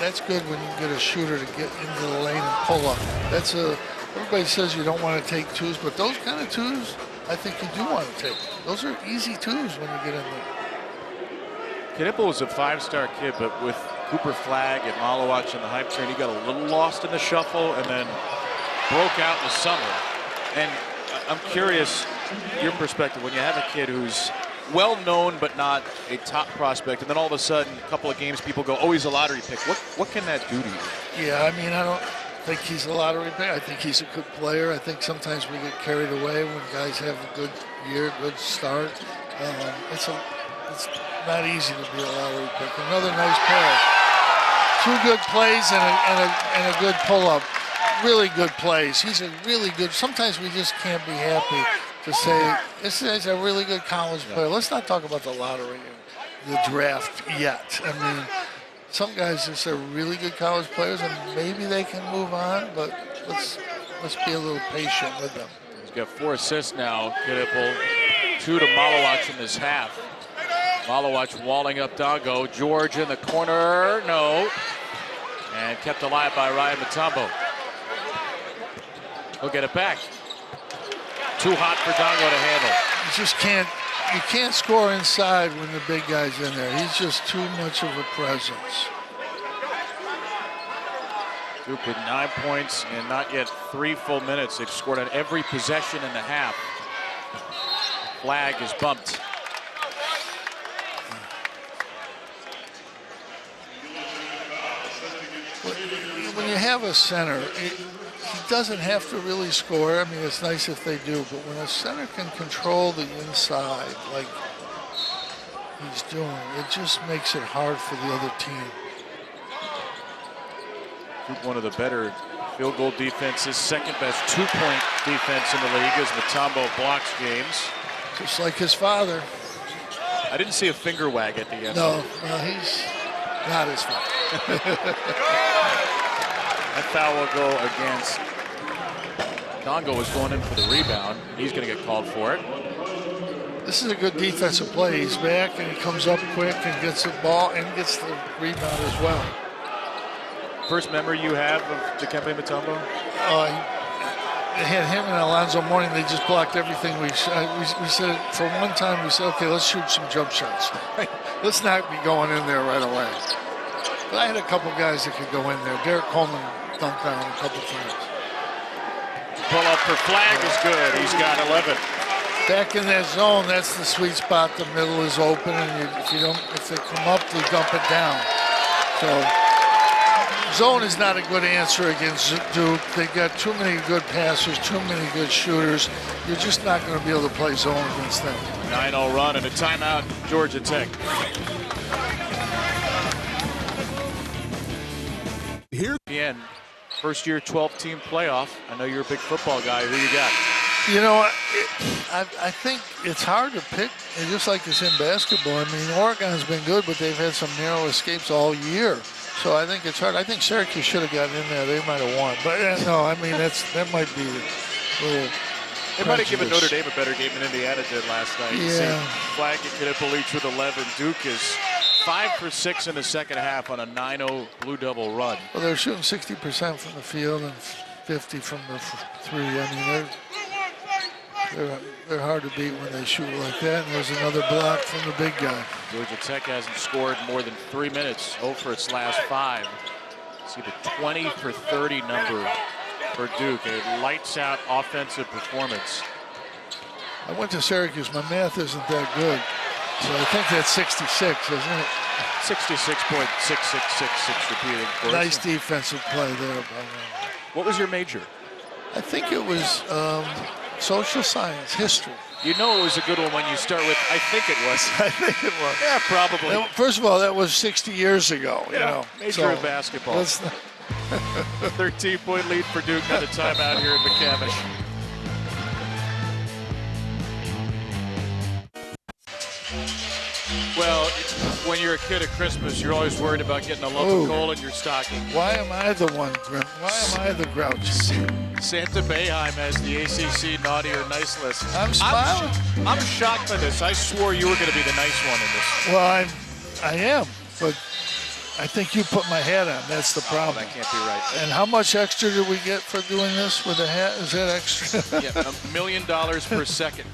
That's good when you get a shooter to get into the lane and pull up. Everybody says you don't want to take twos, but those kind of twos, I think you do want to take them. Those are easy twos when you get in there. Knipple was a 5-star kid, but with Cooper Flagg and Malowacz in the hype train, he got a little lost in the shuffle and then broke out in the summer. And I'm curious, your perspective, when you have a kid who's well known but not a top prospect, and then all of a sudden, a couple of games, people go, oh, he's a lottery pick. What can that do to you? Yeah, I mean, I don't think he's a lottery pick. I think he's a good player. I think sometimes we get carried away when guys have a good year, good start. It's not easy to be a lottery pick. Another nice play. 2 good plays and a good pull-up. Really good plays. He's a really good. Sometimes we just can't be happy to say this is a really good college player. Let's not talk about the lottery and the draft yet. I mean, some guys just are really good college players, and maybe they can move on. But let's be a little patient with them. He's got 4 assists now. Knipple, 2 to Malowacz in this half. Malowacz walling up Dongo. George in the corner. No. And kept alive by Ryan Mutombo. He'll get it back. Too hot for Dongo to handle. You can't score inside when the big guy's in there. He's just too much of a presence. Duke with 9 points and not yet 3 full minutes. They've scored on every possession in the half. Flag is bumped. When you have a center, he doesn't have to really score. I mean, it's nice if they do, but when a center can control the inside like he's doing, it just makes it hard for the other team. Duke, one of the better field goal defenses, second best 2-point defense in the league as Mutombo blocks games. Just like his father. I didn't see a finger wag at the end. No, he's not his father. That foul will go against Dongo. Was going in for the rebound. He's going to get called for it. This is a good defensive play. He's back and he comes up quick and gets the ball and gets the rebound as well. First memory you have of Dikembe Mutombo? They had him and Alonzo Mourning. They just blocked everything. We said for one time, we said, okay, let's shoot some jump shots. Let's not be going in there right away. But I had a couple guys that could go in there. Derek Coleman dunked on him a couple times. Pull up for Flagg is good. He's got 11. Back in that zone, that's the sweet spot. The middle is open, and if they come up, they dump it down. So zone is not a good answer against Duke. They've got too many good passers, too many good shooters. You're just not going to be able to play zone against them. 9-0 run and a timeout, Georgia Tech. Here again, first year 12-team playoff. I know you're a big football guy. Who you got? You know, I think it's hard to pick, just like it's in basketball. I mean, Oregon's been good, but they've had some narrow escapes all year. So I think it's hard. I think Syracuse should have gotten in there. They might have won. But no, I mean, that might be a little They might have given Notre Dame a better game than Indiana did last night. Yeah. Flagg and Knipple each with 11. Duke is 5 for 6 in the second half on a 9-0 Blue Devil run. Well, they're shooting 60% from the field and 50 from the three. I mean, they're hard to beat when they shoot like that. And there's another block from the big guy. Georgia Tech hasn't scored more than 3 minutes. 0 for its last 5. See the 20 for 30 number for Duke. A lights-out offensive performance. I went to Syracuse. My math isn't that good. So I think that's 66, isn't it? 66.6666 repeating for us. Nice defensive play there. What was your major? I think it was social science, history. You know it was a good one when you start with, I think it was. I think it was. Yeah, probably. First of all, that was 60 years ago. Yeah, you know. major in basketball. 13-point lead for Duke on a timeout here at McCamish. Well, when you're a kid at Christmas, you're always worried about getting a lump of coal in your stocking. Why am I the one, Grim? Why am I the grouch? Santa Bayheim has the ACC naughty or nice list. I'm smiling. I'm shocked by this. I swore you were going to be the nice one in this. Well, I am, but I think you put my hat on. That's the problem. That can't be right. And how much extra do we get for doing this with a hat? Is that extra? Yeah, $1 million per second.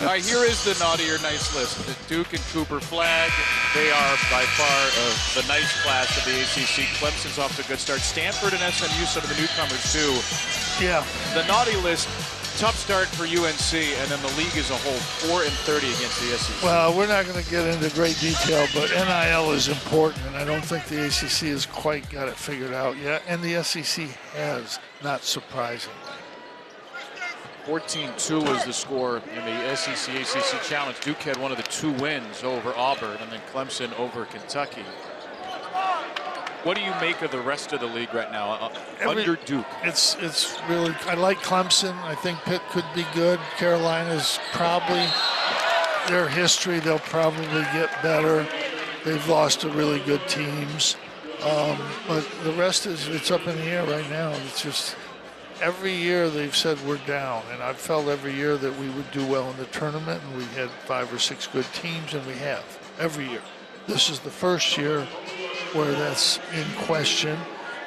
All right, here is the naughty or nice list. The Duke and Cooper Flag, they are by far the nice class of the ACC. Clemson's off to a good start. Stanford and SMU, some of the newcomers too. Yeah. The naughty list, tough start for UNC, and then the league as a whole, 4-30 against the SEC. Well, we're not going to get into great detail, but NIL is important, and I don't think the ACC has quite got it figured out yet, and the SEC has, not surprisingly. 14-2 was the score in the SEC-ACC Challenge. Duke had one of the 2 wins over Auburn, and then Clemson over Kentucky. What do you make of the rest of the league right now under Duke? It's really, I like Clemson. I think Pitt could be good. Carolina's probably, their history, they'll probably get better. They've lost to really good teams. But the rest it's up in the air right now. It's just, every year they've said we're down. And I've felt every year that we would do well in the tournament, and we had 5 or 6 good teams, and we have, every year. This is the first year where that's in question,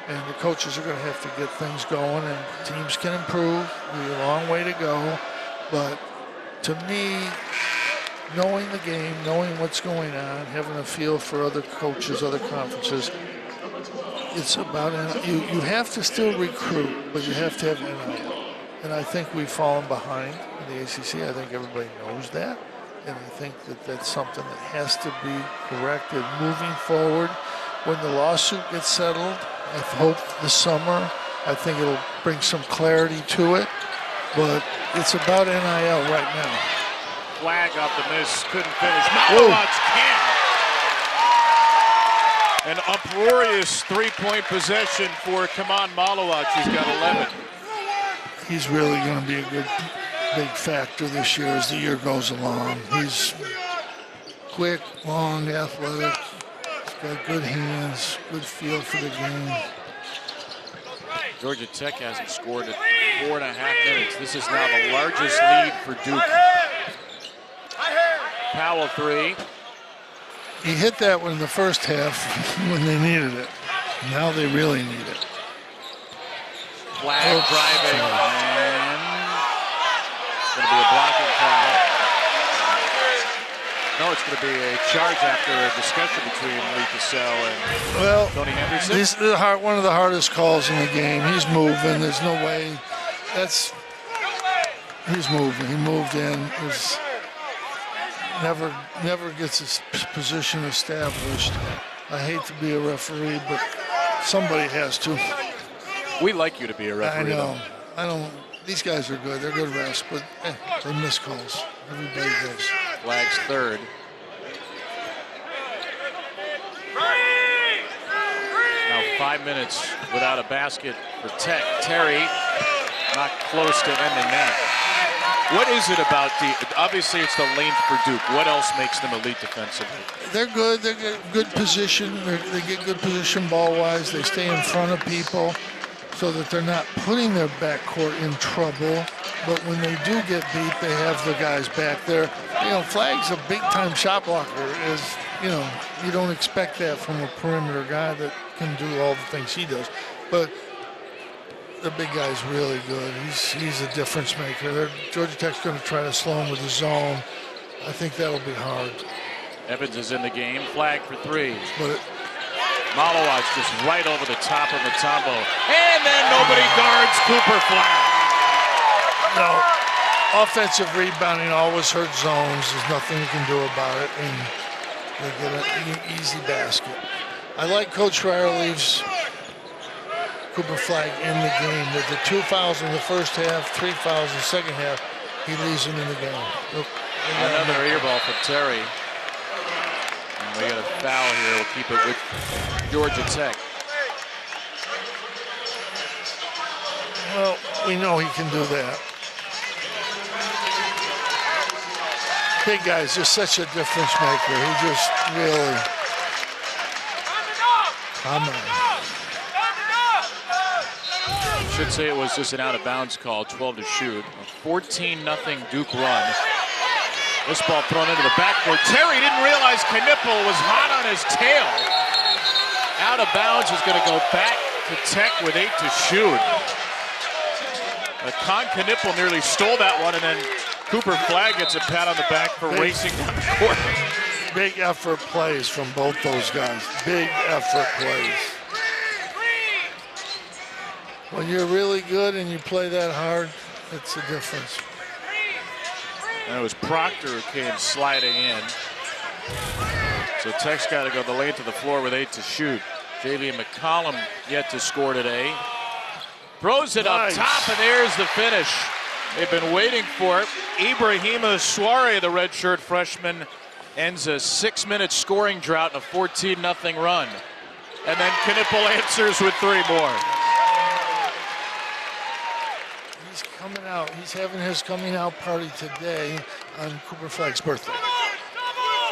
and the coaches are going to have to get things going, and teams can improve. We have a long way to go, but to me, knowing the game, knowing what's going on, having a feel for other coaches, other conferences, it's about, you have to still recruit, but you have to have NIL. And I think we've fallen behind in the ACC. I think everybody knows that. And I think that that's something that has to be corrected moving forward. When the lawsuit gets settled, I hope this summer, I think it'll bring some clarity to it. But it's about NIL right now. Flag off the miss, couldn't finish. Malawatch can. An uproarious 3-point possession for Kaman Malawatch. He's got 11. He's really going to be a good big factor this year as the year goes along. He's quick, long, athletic. He's got good hands, good feel for the game. Georgia Tech hasn't scored in 4.5 minutes. This is now the largest lead for Duke. Powell 3. He hit that one in the first half when they needed it. Now they really need it. Flag driving, and it's going to be a blocking foul. No, it's going to be a charge after a discussion between Lee Cassell and Tony Henderson. This is one of the hardest calls in the game. He's moving. There's no way. He's moving. He moved in. Never gets his position established. I hate to be a referee, but somebody has to. We like you to be a referee. I know. I don't. These guys are good. They're good refs, but they miss calls. Everybody does. Flag's third. Now 5 minutes without a basket for Tech. Terry not close to ending that. What is it about obviously it's the length for Duke. What else makes them elite defensively? They're good. They get good position. They get good position ball-wise. They stay in front of people so that they're not putting their backcourt in trouble. But when they do get beat, they have the guys back there. Flag's a big-time shot blocker. You don't expect that from a perimeter guy that can do all the things he does. But the big guy's really good. He's a difference maker. Georgia Tech's going to try to slow him with the zone. I think that'll be hard. Evans is in the game. Flag for 3. But Malawatch just right over the top of Mutombo. And then nobody guards Cooper Flag. No, offensive rebounding always hurts zones. There's nothing you can do about it, and they get an easy basket. I like Coach Schreier leaves Cooper Flag in the game. With the 2 fouls in the first half, 3 fouls in the second half, he leaves him in the game. Another ear ball for Terry. And we got a foul here. We'll keep it with Georgia Tech. Well, we know he can do that. Big guy's just such a difference maker. He just really, come on. Should say it was just an out-of-bounds call, 12 to shoot. A 14-0 Duke run. This ball thrown into the backcourt. Terry didn't realize Knipple was hot on his tail. out of bounds, is going to go back to Tech with 8 to shoot. Con Knipple nearly stole that one, and then Cooper Flagg gets a pat on the back for racing down the court. Big effort plays from both those guys. Big effort plays. When you're really good and you play that hard, it's a difference. And it was Proctor who came sliding in. So Tech's got to go the lane to the floor with 8 to shoot. J.V. McCollum yet to score today. Throws it up top, and there's the finish. They've been waiting for it. Ibrahima Soare, the redshirt freshman, ends a 6-minute scoring drought in a 14-0 run. And then Knipple answers with 3 more. He's coming out. He's having his coming out party today on Cooper Flagg's birthday.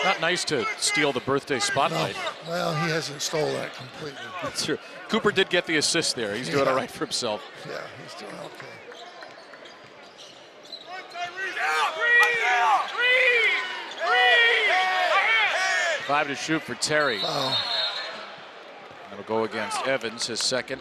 Not nice to steal the birthday spotlight. No. Well, he hasn't stole that completely. That's true. Cooper did get the assist there. He's doing all right for himself. Yeah, he's doing okay. Five to shoot for Terry. Oh. That'll go against Evans, his second.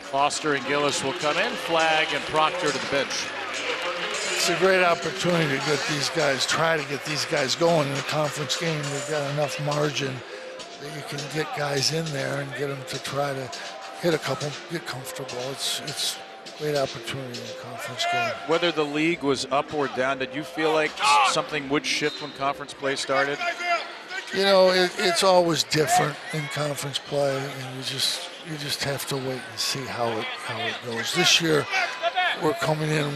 Foster and Gillis will come in. Flagg and Proctor to the bench. It's a great opportunity to get these guys, try to get these guys going in a conference game. They've got enough margin that you can get guys in there and get them to try to hit a couple, get comfortable. It's a great opportunity in a conference game. Whether the league was up or down, did you feel like something would shift when conference play started? You know, it's always different in conference play, and you just have to wait and see how it goes. This year, we're coming in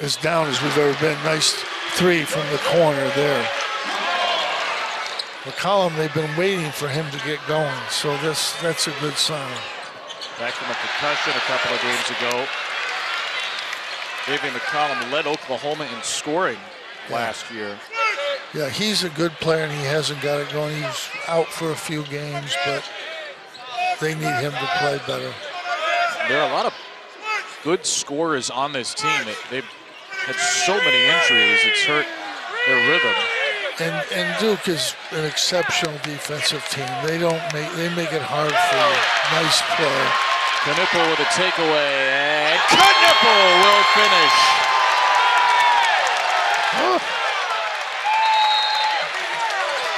as down as we've ever been. Nice 3 from the corner there. McCollum, they've been waiting for him to get going, so that's a good sign. Back from a concussion a couple of games ago. J.V. McCollum led Oklahoma in scoring last year. Yeah, he's a good player, and he hasn't got it going. He's out for a few games, but they need him to play better. There are a lot of good scorers on this team. They've had so many injuries. It's hurt their rhythm. And Duke is an exceptional defensive team. They make it hard for you. Nice play. Knipple with a takeaway, and Knipple will finish. Oh.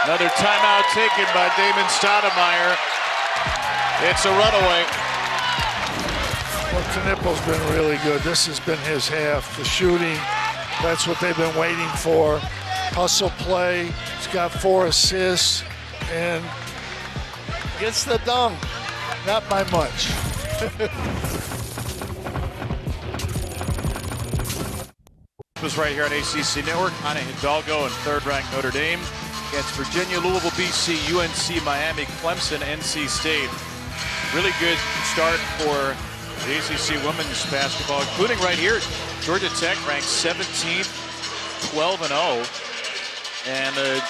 Another timeout taken by Damon Stoudemire. It's a runaway. Well, Knipple's been really good. This has been his half. The shooting, that's what they've been waiting for. Hustle play. He's got 4 assists and gets the dunk. Not by much. Was right here on ACC Network. Ana Hidalgo and third-ranked Notre Dame against Virginia, Louisville, BC, UNC, Miami, Clemson, NC State. Really good start for the ACC women's basketball, including right here. Georgia Tech ranked 17th, 12-0. And the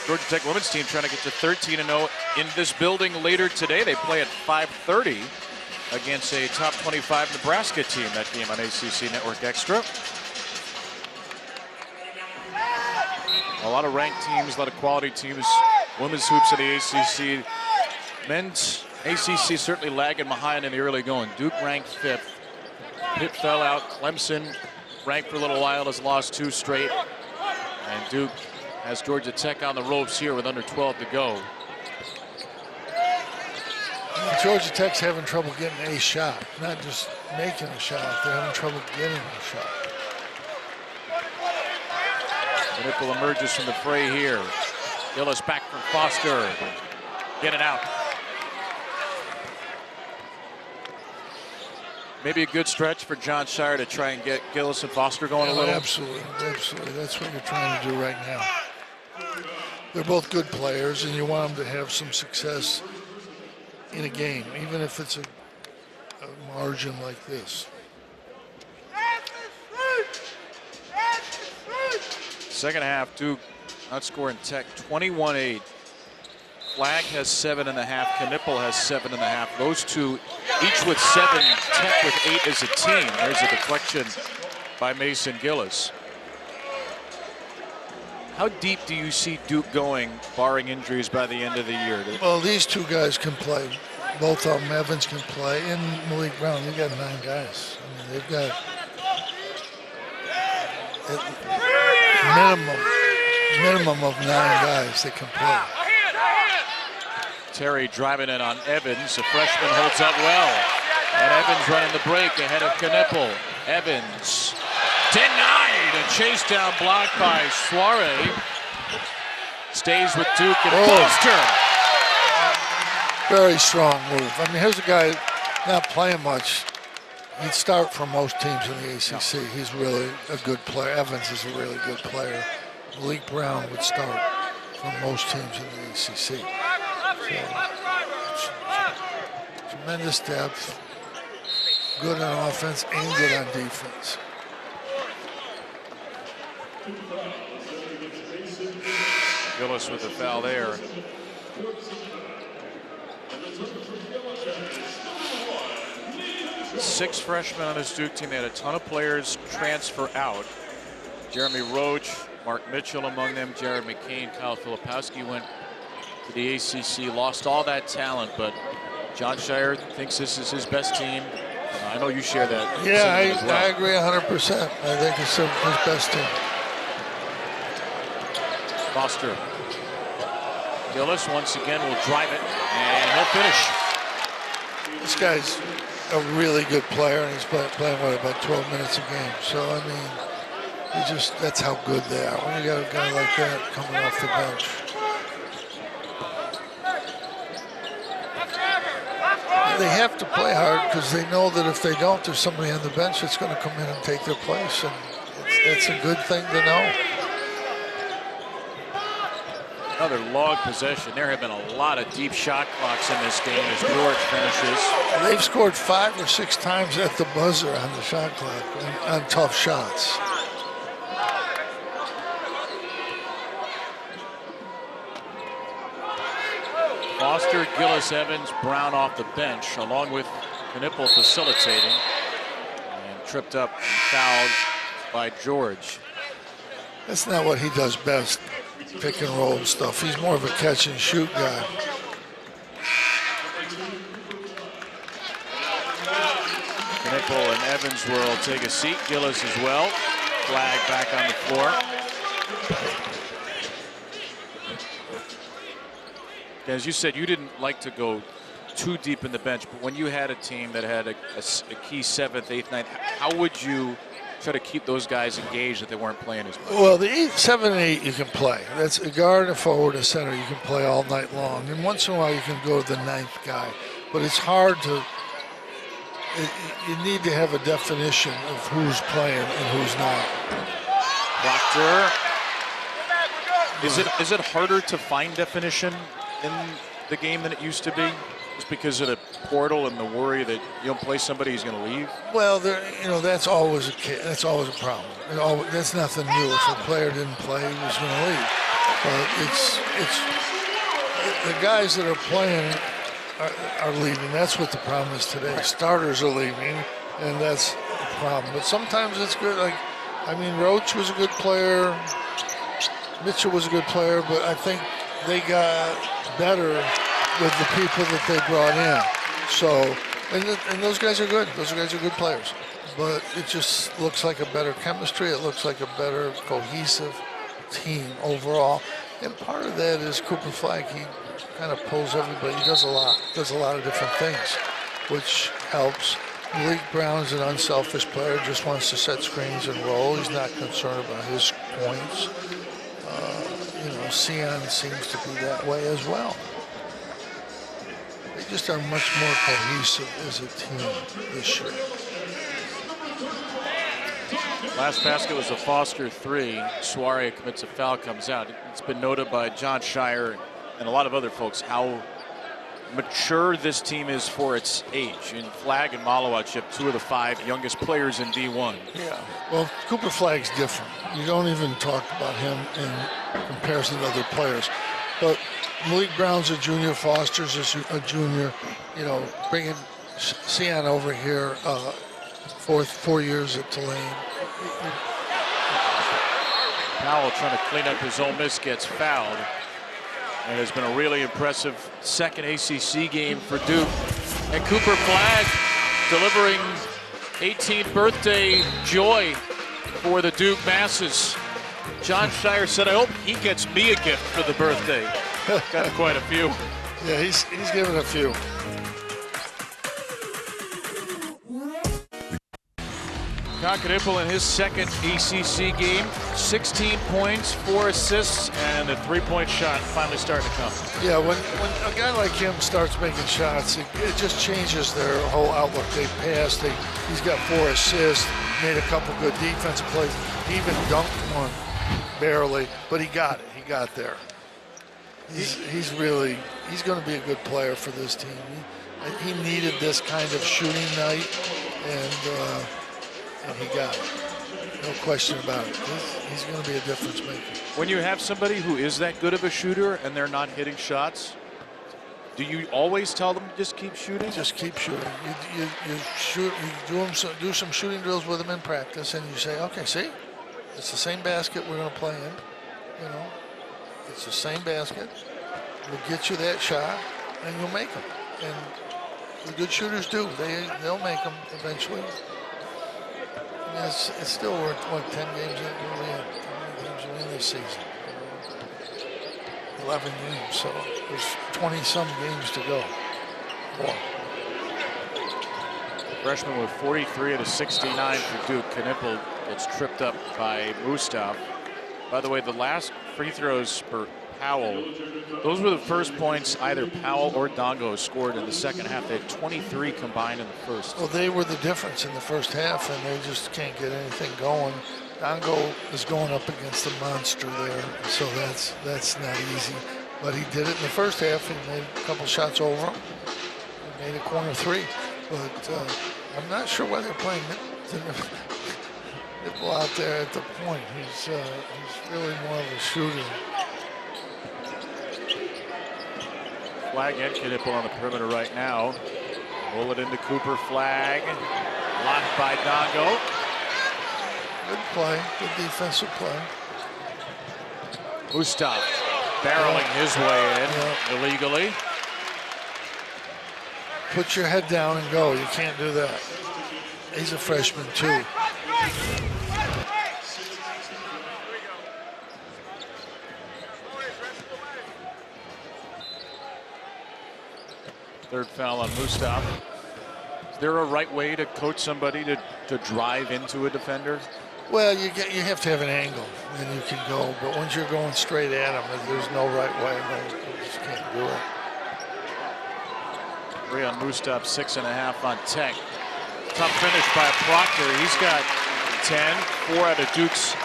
Georgia Tech women's team trying to get to 13-0 in this building later today. They play at 5:30 against a top 25 Nebraska team. That game on ACC Network Extra. A lot of ranked teams, a lot of quality teams. Women's hoops in the ACC. Men's ACC certainly lagging behind in the early going. Duke ranked 5th. Pitt fell out. Clemson ranked for a little while, has lost 2 straight. And Duke has Georgia Tech on the ropes here with under 12 to go. Georgia Tech's having trouble getting a shot, not just making a shot. They're having trouble getting a shot. Knipple emerges from the fray here. Gillis back from Foster. Get it out. Maybe a good stretch for John Shire to try and get Gillis and Foster going a little. Absolutely, absolutely. That's what you're trying to do right now. They're both good players, and you want them to have some success in a game, even if it's a margin like this. Second half, Duke outscoring Tech 21-8. Flagg has 7.5. Knipple has 7.5. Those two each with 7. Tech with 8 as a team. There's a deflection by Mason Gillis. How deep do you see Duke going, barring injuries, by the end of the year? Well, these two guys can play. Both of them, Evans can play, and Malik Brown. They got 9 guys. I mean, they've got minimum of 9 guys that can play. Terry driving in on Evans. The freshman holds up well. And Evans running the break ahead of Knippel. Evans denied. A chase down block by Suarez. Stays with Duke and Foster. Very strong move. I mean, here's a guy not playing much. He'd start for most teams in the ACC. He's really a good player. Evans is a really good player. Malik Brown would start for most teams in the ACC. So, tremendous depth. Good on offense and good on defense. Gillis with the foul there. Six freshmen on his Duke team. They had a ton of players transfer out. Jeremy Roach, Mark Mitchell among them, Jared McCain, Kyle Filipowski went to the ACC, lost all that talent, but Jon Scheyer thinks this is his best team. I know you share that. Yeah, as well. I agree 100%. I think it's his best team. Foster. Gillis once again will drive it, and he'll finish. This guy's a really good player, and he's playing what, about 12 minutes a game. So, I mean, that's how good they are. When you got a guy like that coming off the bench. They have to play hard because they know that if they don't, there's somebody on the bench that's going to come in and take their place, and it's a good thing to know. Another log possession. There have been a lot of deep shot clocks in this game as George finishes. They've scored 5 or 6 times at the buzzer on the shot clock on tough shots. Foster, Gillis, Evans, Brown off the bench, along with Knippel facilitating. And tripped up and fouled by George. That's not what he does best, pick and roll and stuff. He's more of a catch and shoot guy. Knippel and Evans will take a seat. Gillis as well. Flag back on the floor. As you said, you didn't like to go too deep in the bench, but when you had a team that had a key 7th, 8th, 9th, how would you try to keep those guys engaged that they weren't playing as much? Well, the 8, 7, and 8 you can play. That's a guard, a forward, a center. You can play all night long. And once in a while you can go to the 9th guy. But it's hard to you need to have a definition of who's playing and who's not. Proctor. Is it harder to find definition in the game than it used to be? Just because of the portal and the worry that you don't play somebody who's going to leave? Well, that's always a problem. That's nothing new. If a player didn't play, he was going to leave. But it's the guys that are playing are leaving. That's what the problem is today. Starters are leaving, and that's the problem. But sometimes it's good. Roach was a good player. Mitchell was a good player, but I think they got better with the people that they brought in. So, and those guys are good. Those guys are good players. But it just looks like a better chemistry. It looks like a better cohesive team overall. And part of that is Cooper Flagg. He kind of pulls everybody. He does a lot of different things, which helps. Malik Brown is an unselfish player, just wants to set screens and roll. He's not concerned about his points. Sion seems to be that way as well. They just are much more cohesive as a team this year. Last basket was a Foster 3. Suarez commits a foul, comes out. It's been noted by Jon Scheyer and a lot of other folks how mature this team is for its age. And Flagg and Malawat have 2 of the 5 youngest players in D1. Yeah, well, Cooper Flagg's different. You don't even talk about him in comparison to other players. But Malik Brown's a junior, Foster's a junior. Bringing Sion over here, 4 years at Tulane. Powell trying to clean up his Ole Miss, gets fouled. And it's been a really impressive second ACC game for Duke. And Cooper Flagg delivering 18th birthday joy for the Duke masses. Jon Scheyer said, I hope he gets me a gift for the birthday. Got quite a few. Yeah, he's given a few. Cockadipple in his second ACC game, 16 points, 4 assists, and a three-point shot finally starting to come. Yeah, when a guy like him starts making shots, it just changes their whole outlook. They passed, he's got 4 assists, made a couple good defensive plays. He even dunked one, barely, but he got it. He got there. He's going to be a good player for this team. He needed this kind of shooting night, and he got it. No question about it. He's going to be a difference maker. When you have somebody who is that good of a shooter and they're not hitting shots, do you always tell them to just keep shooting? Just keep shooting. You shoot. You do some shooting drills with them in practice, and you say, okay, see, it's the same basket we're going to play in. You know, it's the same basket. We'll get you that shot, and you'll make them. And the good shooters do. They'll make them eventually. It's still worth, 10 games in? How many games are in this season? 11 games, so there's 20-some games to go. More. Freshman with 43 out of 69 for Duke. Knipple gets tripped up by Mustaf. By the way, the last free throws for Powell, those were the first points either Powell or Dongo scored in the second half. They had 23 combined in the first. Well, they were the difference in the first half, and they just can't get anything going. Dongo is going up against a monster there, so that's not easy. But he did it in the first half. He made a couple shots over him. He made a corner 3. But I'm not sure why they're playing Nipple out there at the point. He's really more of a shooter. Flagg and Knipple on the perimeter right now. Roll it into Cooper Flagg. Blocked by Dongo. Good play, good defensive play. Mustaf barreling his way in illegally. Put your head down and go. You can't do that. He's a freshman too. Third foul on Mustaf. Is there a right way to coach somebody to drive into a defender? Well, you have to have an angle, and you can go. But once you're going straight at him, there's no right way. You just can't do it. 3 on Mustaf, 6.5 on Tech. Tough finish by Proctor. He's got 10. 4 out of Duke's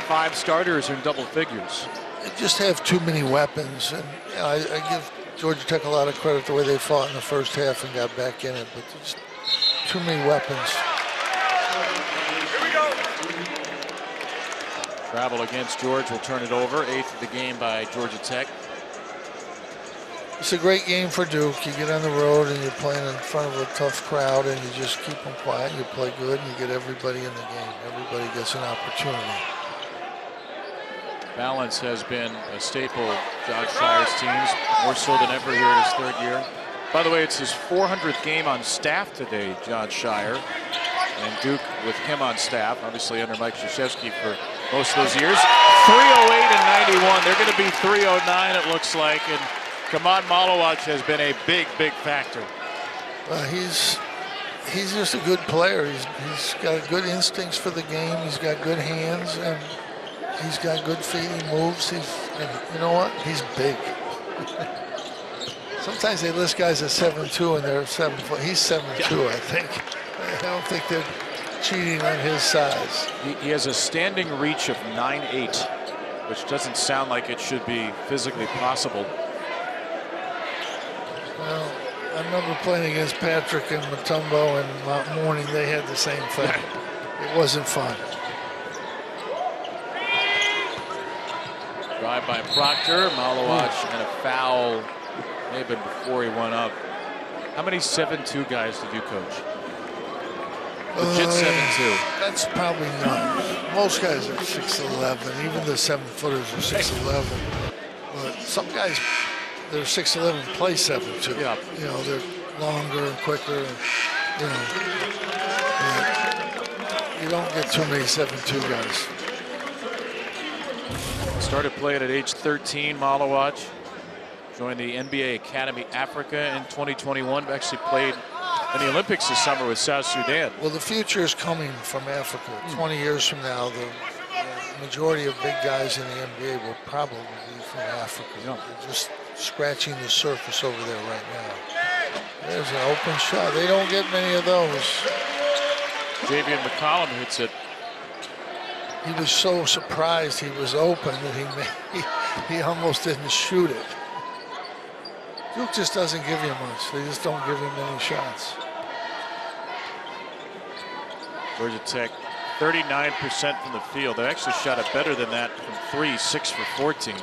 5 starters are in double figures. They just have too many weapons, and I give Georgia Tech a lot of credit the way they fought in the first half and got back in it, but there's too many weapons. Here we go. Travel against George will turn it over. 8th of the game by Georgia Tech. It's a great game for Duke. You get on the road and you're playing in front of a tough crowd, and you just keep them quiet. You play good, and you get everybody in the game. Everybody gets an opportunity. Balance has been a staple of Jon Scheyer's teams, more so than ever here in his 3rd year. By the way, it's his 400th game on staff today, Jon Scheyer. And Duke with him on staff, obviously under Mike Krzyzewski for most of those years. 308 and 91. They're going to be 309, it looks like. And Kaman Malowacz has been a big, big factor. He's just a good player. He's got good instincts for the game. He's got good hands, and he's got good feet. He moves. And you know what? He's big. Sometimes they list guys at 7'2", and they're 7 foot. He's 7'2", I think. I don't think they're cheating on his size. He has a standing reach of 9'8", which doesn't sound like it should be physically possible. Well, I remember playing against Patrick and Mutombo and Mount Morning. They had the same thing. It wasn't fun. Drive by Proctor, Malowacz, and a foul. May have been before he went up. How many 7'2" guys did you coach? Legit 7'2". That's probably not. Most guys are 6'11". Even the 7-footers are 6'11". But some guys, they're 6'11", play 7'2". Yeah. You know, they're longer and quicker. You know, you don't get too many 7'2" guys. Started playing at age 13, Malawach. Joined the NBA Academy Africa in 2021. Actually played in the Olympics this summer with South Sudan. Well, the future is coming from Africa. 20 years from now, the majority of big guys in the NBA will probably be from Africa. Yeah. They're just scratching the surface over there right now. There's an open shot. They don't get many of those. Javion McCollum hits it. He was so surprised he was open that he almost didn't shoot it. Duke just doesn't give you much. They just don't give him many shots. Georgia Tech, 39% from the field. They actually shot it better than that from 3, 6 for 14.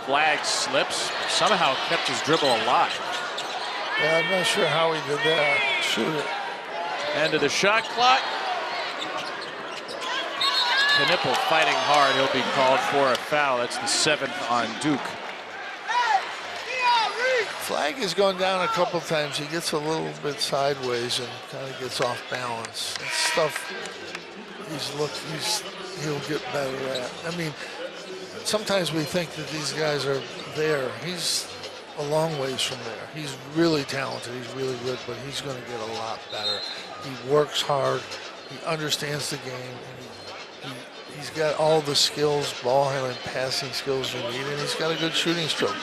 Flag slips, somehow kept his dribble alive. Yeah, I'm not sure how he did that. Shoot it. End of the shot clock. Knipple fighting hard. He'll be called for a foul. That's the 7th on Duke. Flag has gone down a couple times. He gets a little bit sideways and kind of gets off balance. It's stuff he'll get better at. I mean, sometimes we think that these guys are there. He's a long ways from there. He's really talented. He's really good, but he's going to get a lot better. He works hard. He understands the game. And he's got all the skills, ball handling, passing skills you need, and he's got a good shooting stroke.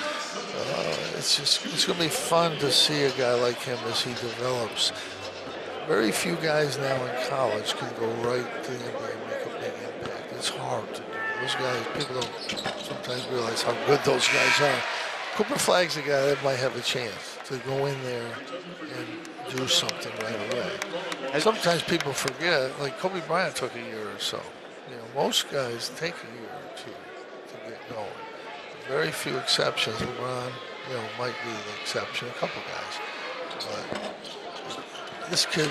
It's going to be fun to see a guy like him as he develops. Very few guys now in college can go right to the NBA and make a big impact. It's hard to do. Those guys, people don't sometimes realize how good those guys are. Cooper Flagg's a guy that might have a chance to go in there and do something right away. And sometimes people forget, like Kobe Bryant took a year or so. You know, most guys take a year or two to get going. Very few exceptions. LeBron, might be the exception. A couple guys, but this kid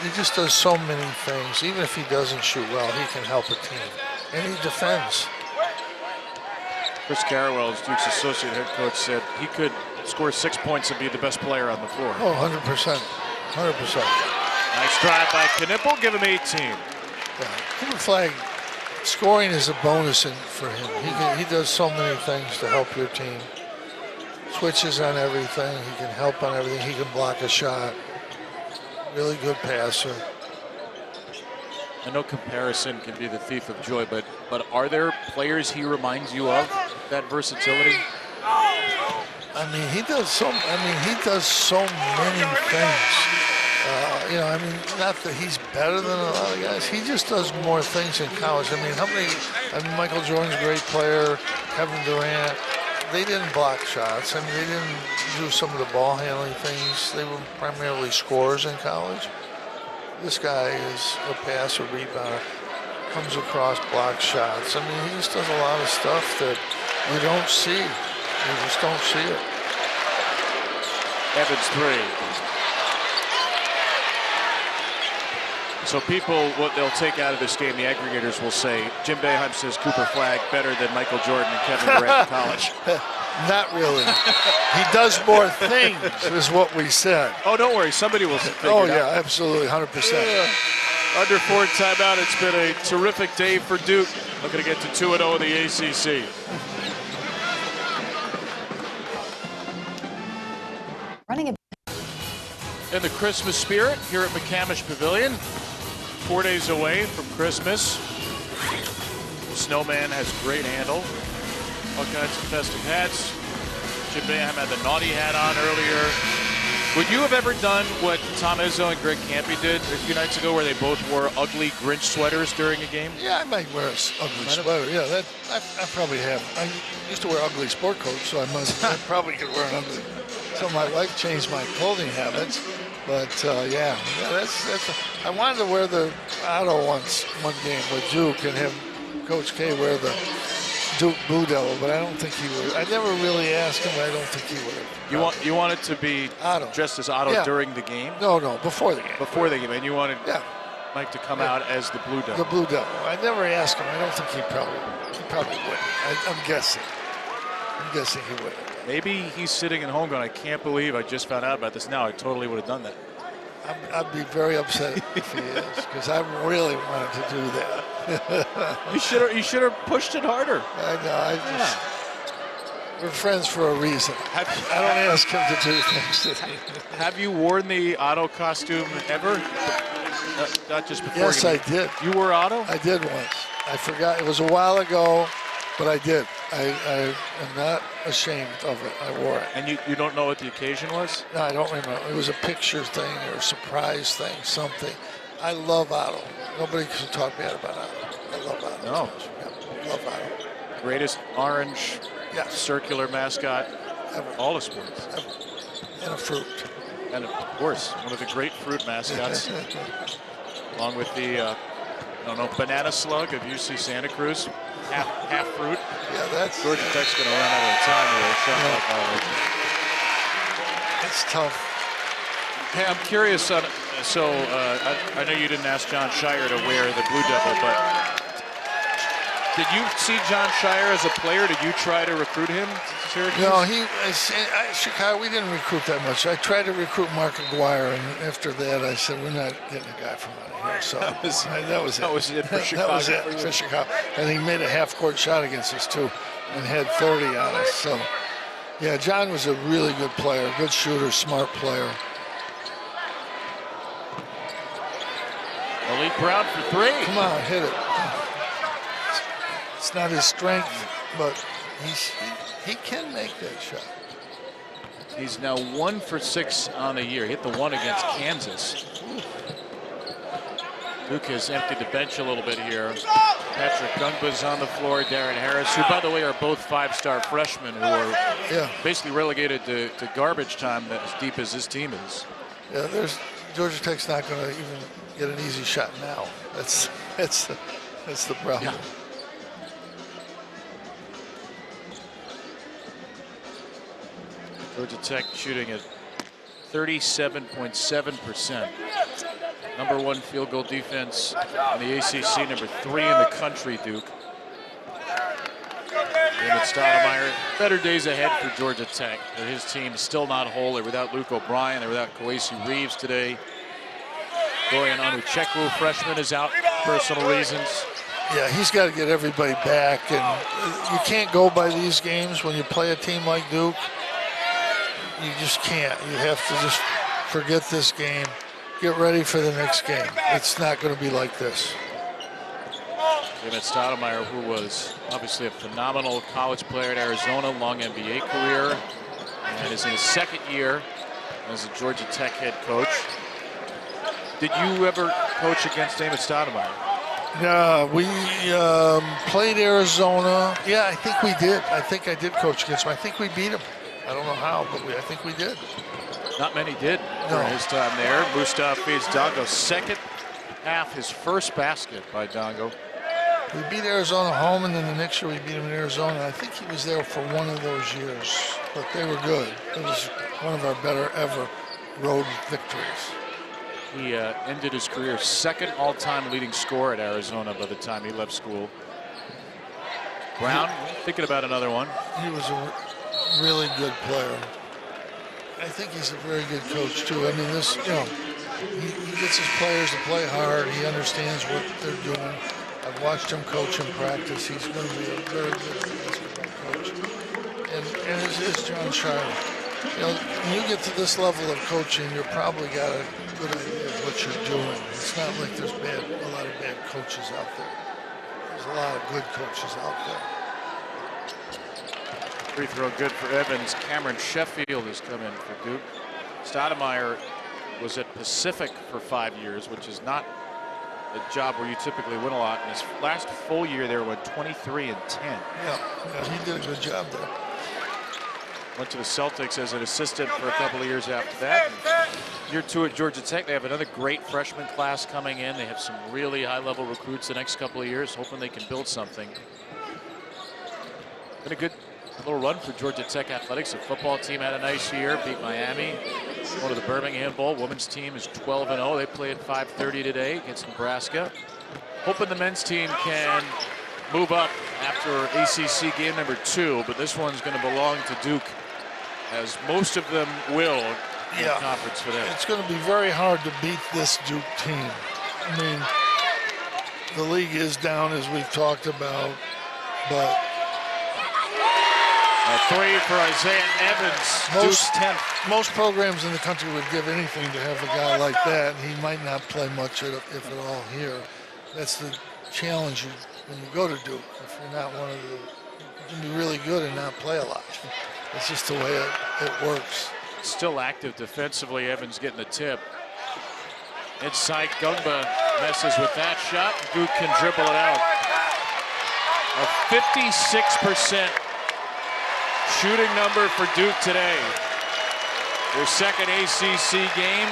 he just does so many things. Even if he doesn't shoot well, he can help a team, and he defends. Chris Carrawell, Duke's associate head coach, said he could score 6 points and be the best player on the floor. Oh, 100%. 100%. Nice drive by Knipple. Give him 18. Yeah, Cooper Flagg, scoring is a bonus for him. He does so many things to help your team. Switches on everything. He can help on everything. He can block a shot. Really good passer. I know comparison can be the thief of joy, but are there players he reminds you of, that versatility? I mean, he does so many things. Not that he's better than a lot of guys. He just does more things in college. Michael Jordan's a great player. Kevin Durant, they didn't block shots. They didn't do some of the ball handling things. They were primarily scorers in college. This guy is a passer, rebounder, comes across, blocks shots. He just does a lot of stuff that you don't see. You just don't see it. Evans 3. So what they'll take out of this game, the aggregators will say, Jim Boeheim says Cooper Flagg better than Michael Jordan and Kevin Durant in college. Not really. He does more things, is what we said. Oh, don't worry. Somebody will figure it out. Oh, yeah, absolutely, 100%. Under 4 timeout. It's been a terrific day for Duke. Looking to get to 2-0 in the ACC. In the Christmas spirit here at McCamish Pavilion. 4 days away from Christmas. Snowman has great handle. All kinds of festive hats. Jim Boeheim had the naughty hat on earlier. Would you have ever done what Tom Izzo and Greg Campy did a few nights ago, where they both wore ugly Grinch sweaters during a game? Yeah, I might wear an ugly sweater. Yeah, that I probably have. I used to wear ugly sport coats, so I probably could wear an ugly. So my wife changed my clothing habits, but that's. I wanted to wear the Otto one game with Duke and have Coach K wear the Duke Blue Devil, but I don't think he would. I never really asked him, but I don't think he would. You wanted to be Otto. dressed as Otto during the game? No, before the game. Before the game, and you wanted. Yeah. Mike to come out as the Blue Devil. The Blue Devil. I never asked him. I don't think he probably wouldn't. I'm guessing. I'm guessing he would. Maybe he's sitting at home going, I can't believe I just found out about this now. I totally would have done that. I'd be very upset if he is, because I really wanted to do that. You should have pushed it harder. I know. We're friends for a reason. I don't ask him to do things. Have you worn the Otto costume ever? Not just before. Yes, I did. You wore Otto? I did once. I forgot. It was a while ago, but I did. I am not ashamed of it. I wore it. And you don't know what the occasion was? No, I don't remember. It was a picture thing or a surprise thing, something. I love Otto. Nobody can talk bad about Otto. I love Otto. No. Yeah, love Otto. Greatest orange circular mascot ever. All the sports. Ever. And a fruit. And of course, one of the great fruit mascots, along with the banana slug of UC Santa Cruz, half fruit. Yeah, that's Georgia Tech's going to run out of time here. It's tough. Hey, I'm curious. I know you didn't ask Jon Scheyer to wear the Blue Devil, but did you see Jon Scheyer as a player? Did you try to recruit him to Syracuse? No, Chicago, we didn't recruit that much. I tried to recruit Mark Aguirre, and after that, I said, we're not getting a guy from out of here. So that was it for Chicago. That was it for Chicago. And he made a half-court shot against us, too, and had 30 on us. So, yeah, John was a really good player, good shooter, smart player. Malik Brown for three. Come on, hit it. It's not his strength, but he can make that shot. He's now 1 for 6 on the year. Hit the one against Kansas. Duke has emptied the bench a little bit here. Patrick Gungba's on the floor. Darren Harris, who, by the way, are both 5-star freshmen who are basically relegated to garbage time as deep as this team is. Yeah, Georgia Tech's not going to even get an easy shot now. That's the problem. Yeah. Georgia Tech shooting at 37.7%. Number 1 field goal defense in the ACC, number 3 in the country, Duke. David Stoudemire, better days ahead for Georgia Tech. But his team is still not whole. They're without Luke O'Brien. They're without Koasi Reeves today. Dorian Anucheku, freshman, is out for personal reasons. Yeah, he's got to get everybody back. And you can't go by these games when you play a team like Duke. You just can't. You have to just forget this game. Get ready for the next game. It's not going to be like this. David Stoudemire, who was obviously a phenomenal college player at Arizona, long NBA career, and is in his second year as a Georgia Tech head coach. Did you ever coach against David Stoudemire? Yeah, we played Arizona. Yeah, I think we did. I think I did coach against him. I think we beat him. I don't know how, but I think we did. Not many did during his time there. Mustaf feeds Dongo. Second half, his first basket by Dongo. We beat Arizona home, and then the next year we beat him in Arizona. I think he was there for one of those years, but they were good. It was one of our better ever road victories. He ended his career second all-time leading scorer at Arizona by the time he left school. Brown, thinking about another one. He was a really good player. I think he's a very good coach too. I mean, he gets his players to play hard. He understands what they're doing. I've watched him coach in practice. He's going to be a very good basketball coach. And as is Jon Scheyer. When you get to this level of coaching, you've probably got a good idea of what you're doing. It's not like there's a lot of bad coaches out there. There's a lot of good coaches out there. Free throw good for Evans. Cameron Sheffield has come in for Duke. Stoudemire was at Pacific for 5 years, which is not a job where you typically win a lot. In his last full year there, went 23 and 10. Yeah, he did a good job there. Went to the Celtics as an assistant for a couple of years after that. Year 2 at Georgia Tech. They have another great freshman class coming in. They have some really high-level recruits the next couple of years, hoping they can build something. Been a good little run for Georgia Tech athletics. The football team had a nice year, beat Miami. One of the Birmingham Bowl women's team is 12-0. They play at 5:30 today against Nebraska. Hoping the men's team can move up after ACC game number 2, but this one's going to belong to Duke, as most of them will in the conference for them. It's going to be very hard to beat this Duke team. I mean, the league is down, as we've talked about, but A 3 for Isaiah Evans, Duke's 10th. most programs in the country would give anything to have a guy like that. He might not play much, if at all, here. That's the challenge when you go to Duke. If you're not one of the, you can be really good and not play a lot. It's just the way it works. Still active defensively. Evans getting the tip. Inside, Gungba messes with that shot. Duke can dribble it out. A 56% shooting number for Duke today. Their second ACC game,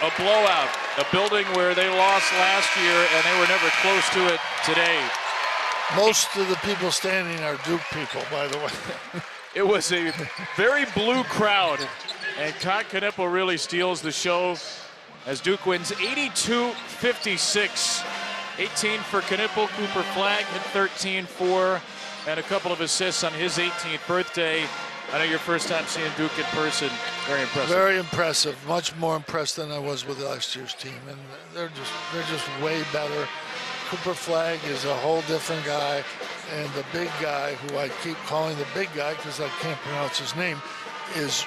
a blowout. A building where they lost last year, and they were never close to it today. Most of the people standing are Duke people, by the way. It was a very blue crowd, and Todd Knippel really steals the show as Duke wins 82-56. 18 for Knippel. Cooper Flagg hit 13-4 and a couple of assists on his 18th birthday. I know your first time seeing Duke in person. Very impressive. Very impressive. Much more impressed than I was with last year's team, and they're just way better. Cooper Flagg is a whole different guy, and the big guy, who I keep calling the big guy because I can't pronounce his name, is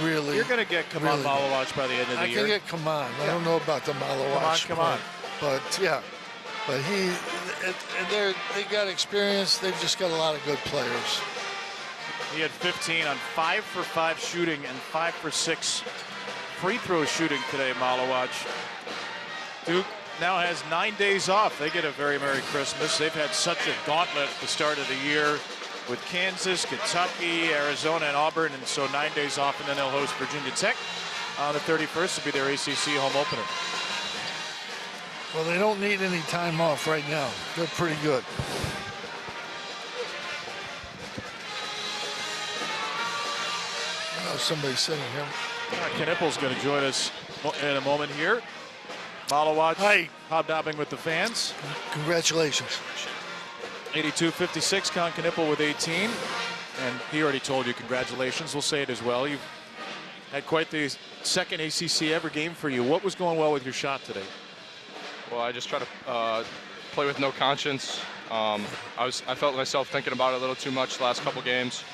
really. You're going to get Kaman really Malawach by the end of the year. I can get Kaman. I don't know about the Malawach. Come on. But yeah, but they got experience. They've just got a lot of good players. He had 15 on 5 for 5 shooting and 5 for 6 free throw shooting today, Malawach. Duke now has 9 days off. They get a very Merry Christmas. They've had such a gauntlet at the start of the year with Kansas, Kentucky, Arizona, and Auburn, and so 9 days off, and then they'll host Virginia Tech on the 31st to be their ACC home opener. Well, they don't need any time off right now. They're pretty good. Somebody sitting here. Knippel's going to join us in a moment here. Malawach hobnobbing with the fans. Congratulations. 82-56, Con Knippel with 18. And he already told you congratulations. We'll say it as well. You've had quite the second ACC ever game for you. What was going well with your shot today? Well, I just try to play with no conscience. I felt myself thinking about it a little too much the last couple games.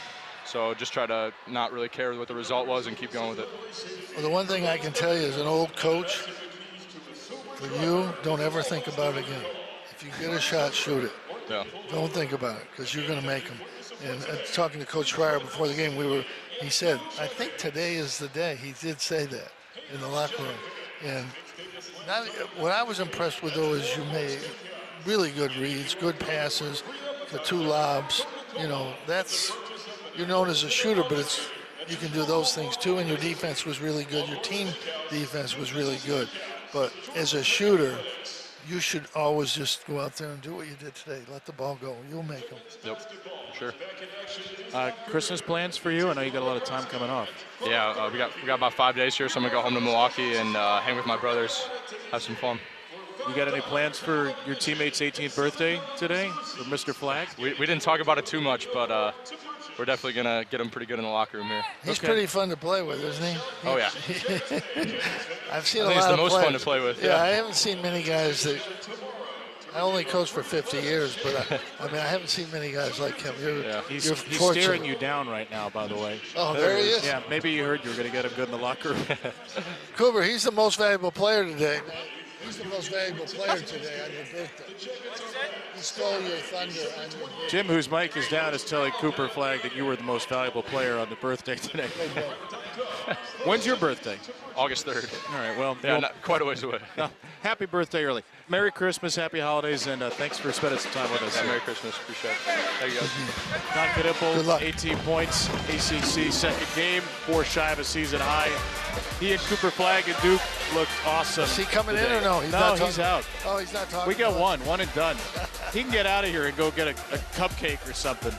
So just try to not really care what the result was and keep going with it. Well, the one thing I can tell you as an old coach, for you, don't ever think about it again. If you get a shot, shoot it. Yeah. Don't think about it, because you're going to make them. And talking to Coach Schreier before the game, he said, I think today is the day. He did say that in the locker room. And what I was impressed with, though, is you made really good reads, good passes, the 2 lobs. You know, you're known as a shooter, but you can do those things too, and your defense was really good. Your team defense was really good. But as a shooter, you should always just go out there and do what you did today. Let the ball go. You'll make them. Yep, sure. Christmas plans for you? I know you got a lot of time coming off. Yeah, we got about 5 days here, so I'm going to go home to Milwaukee and hang with my brothers, have some fun. You got any plans for your teammate's 18th birthday today, for Mr. Flagg? We didn't talk about it too much, but we're definitely going to get him pretty good in the locker room here. He's pretty fun to play with, isn't he? Oh, yeah. I've seen a lot of players. He's the most fun to play with. Yeah, I haven't seen many guys that – I only coached for 50 years, but I haven't seen many guys like him. He's staring you down right now, by the way. Oh, there he is. Yeah, maybe you heard you were going to get him good in the locker room. Cooper, he's the most valuable player today. He's the most valuable player today on your birthday. He stole your thunder on your birthday. Jim, whose mic is down, is telling Cooper Flagg that you were the most valuable player on the birthday today. When's your birthday? August 3rd. All right, well. Yeah, not quite a ways away. No, happy birthday early. Merry Christmas, happy holidays, and thanks for spending some time with us. Yeah, Merry Christmas. Appreciate it. Thank you, guys. Con Knippel, 18 points, ACC second game, 4 shy of a season high. He and Cooper Flagg and Duke looked awesome. Is he coming today. in or no? He's out. Oh, he's not talking. We got one and done. He can get out of here and go get a cupcake or something.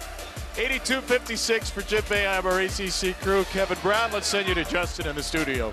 82-56 for Jim Boeheim, our ACC crew. Kevin Brown, let's send you to Justin in the studio.